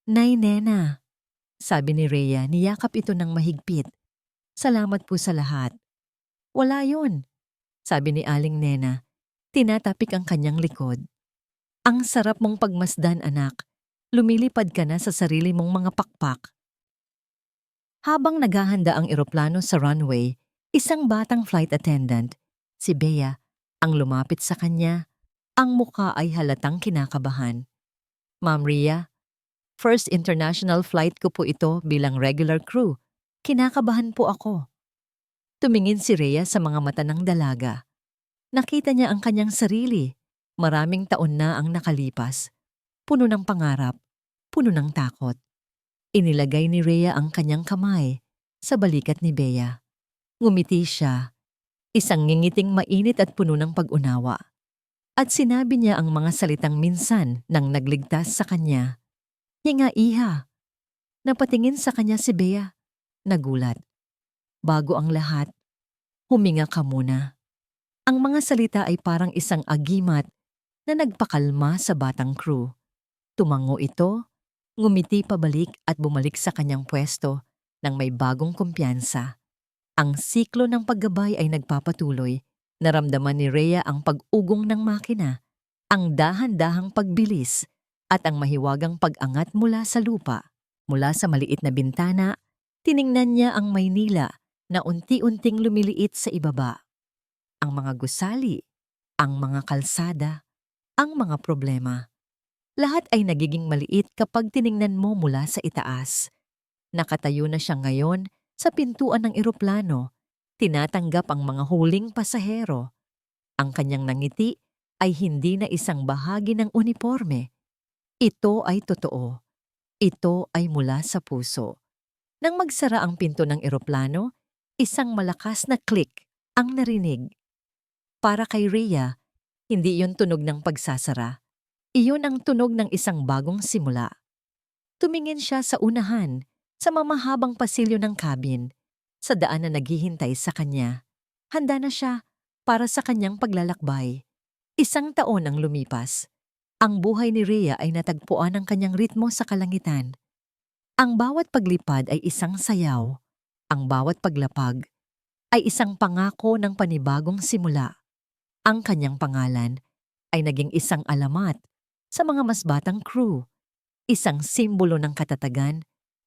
Nay Nena, sabi ni Rhea, niyakap ito ng mahigpit. Salamat po sa lahat. Wala yun, sabi ni Aling Nena, tinatapik ang kanyang likod. Ang sarap mong pagmasdan, anak. Lumilipad ka na sa sarili mong mga pakpak. Habang naghahanda ang eroplano sa runway, isang batang flight attendant, si Bea, ang lumapit sa kanya. Ang muka ay halatang kinakabahan. Ma'am Rhea, first international flight ko po ito bilang regular crew. Kinakabahan po ako. Tumingin si Rhea sa mga mata ng dalaga. Nakita niya ang kanyang sarili. Maraming taon na ang nakalipas. Puno ng pangarap, puno ng takot. Inilagay ni Rhea ang kanyang kamay sa balikat ni Bea. Ngumiti siya, isang ngingiting mainit at puno ng pag-unawa. At sinabi niya ang mga salitang minsan nang nagligtas sa kanya. Hinga iha. Napatingin sa kanya si Bea. Nagulat. Bago ang lahat, huminga ka muna. Ang mga salita ay parang isang agimat na nagpakalma sa batang crew. Tumango ito, ngumiti pabalik at bumalik sa kanyang pwesto nang may bagong kumpiyansa. Ang siklo ng paggabay ay nagpapatuloy. Naramdaman ni Rhea ang pag-ugong ng makina, ang dahan-dahang pagbilis at ang mahiwagang pag-angat mula sa lupa. Mula sa maliit na bintana, tiningnan niya ang Maynila na unti-unting lumiliit sa ibaba. Ang mga gusali, ang mga kalsada, ang mga problema. Lahat ay nagiging maliit kapag tiningnan mo mula sa itaas. Nakatayo na siya ngayon sa pintuan ng eroplano, tinatanggap ang mga huling pasahero. Ang kanyang nangiti ay hindi na isang bahagi ng uniforme. Ito ay totoo. Ito ay mula sa puso. Nang magsara ang pinto ng eroplano, isang malakas na click ang narinig. Para kay Rhea, hindi iyon tunog ng pagsasara. Iyon ang tunog ng isang bagong simula. Tumingin siya sa unahan, sa mamahabang pasilyo ng cabin, sa daan na naghihintay sa kanya. Handa na siya para sa kanyang paglalakbay. 1 taon ang lumipas. Ang buhay ni Rhea ay natagpuan ng kanyang ritmo sa kalangitan. Ang bawat paglipad ay isang sayaw. Ang bawat paglapag ay isang pangako ng panibagong simula. Ang kanyang pangalan ay naging isang alamat sa mga mas batang crew, isang simbolo ng katatagan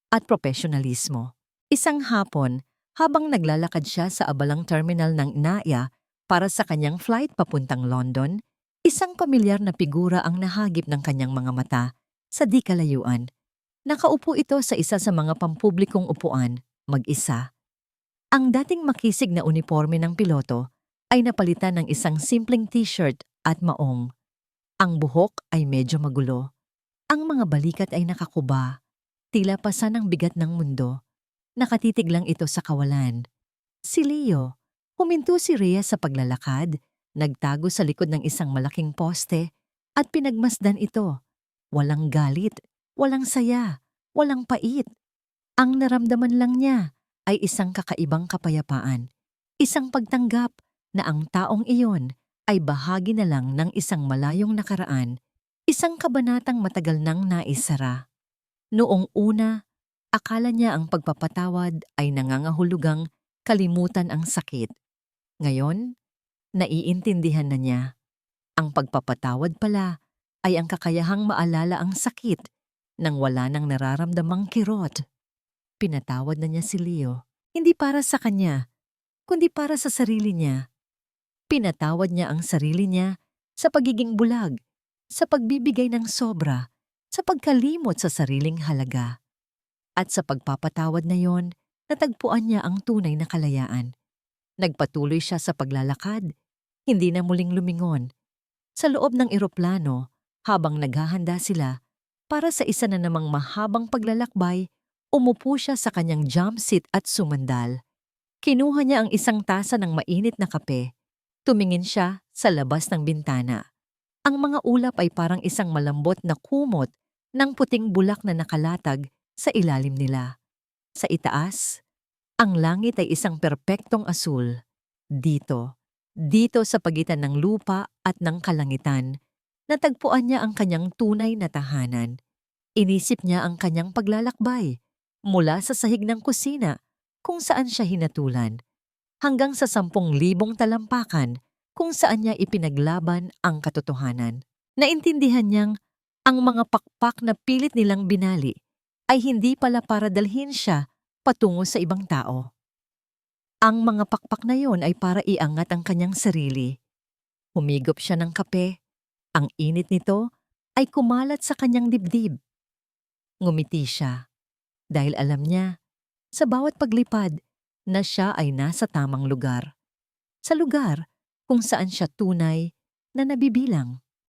at profesionalismo. Isang hapon, habang naglalakad siya sa abalang terminal ng NAIA para sa kanyang flight papuntang London, isang pamilyar na figura ang nahagip ng kanyang mga mata sa di kalayuan. Nakaupo ito sa isa sa mga pampublikong upuan, mag-isa. Ang dating makisig na uniforme ng piloto ay napalitan ng isang simpleng t-shirt at maong. Ang buhok ay medyo magulo. Ang mga balikat ay nakakuba, tila pasan ng bigat ng mundo. Nakatitig lang ito sa kawalan. Si Leo. Huminto si Rhea sa paglalakad, nagtago sa likod ng isang malaking poste at pinagmasdan ito. Walang galit, walang saya, walang pait. Ang naramdaman lang niya ay isang kakaibang kapayapaan. Isang pagtanggap na ang taong iyon ay bahagi na lang ng isang malayong nakaraan, isang kabanatang matagal nang naisara. Noong una, akala niya ang pagpapatawad ay nangangahulugang kalimutan ang sakit. Ngayon, naiintindihan na niya. Ang pagpapatawad pala ay ang kakayahang maalala ang sakit nang wala nang nararamdamang kirot. Pinatawad na niya si Leo, hindi para sa kanya, kundi para sa sarili niya. Pinatawad niya ang sarili niya sa pagiging bulag, sa pagbibigay ng sobra, sa pagkalimot sa sariling halaga. At sa pagpapatawad na yon, natagpuan niya ang tunay na kalayaan. Nagpatuloy siya sa paglalakad, hindi na muling lumingon. Sa loob ng eroplano, habang naghahanda sila para sa isa na namang mahabang paglalakbay, umupo siya sa kanyang jump seat at sumandal. Kinuha niya ang isang tasa ng mainit na kape. Tumingin siya sa labas ng bintana. Ang mga ulap ay parang isang malambot na kumot ng puting bulak na nakalatag sa ilalim nila. Sa itaas, ang langit ay isang perpektong asul. Dito sa pagitan ng lupa at ng kalangitan, natagpuan niya ang kanyang tunay na tahanan. Inisip niya ang kanyang paglalakbay mula sa sahig ng kusina kung saan siya hinatulan, hanggang sa 10,000 talampakan kung saan niya ipinaglaban ang katotohanan. Naintindihan niyang ang mga pakpak na pilit nilang binali ay hindi pala para dalhin siya patungo sa ibang tao. Ang mga pakpak na yon ay para iangat ang kanyang sarili. Humigop siya ng kape. Ang init nito ay kumalat sa kanyang dibdib. Ngumiti siya dahil alam niya sa bawat paglipad na siya ay nasa tamang lugar. Sa lugar kung saan siya tunay na nabibilang.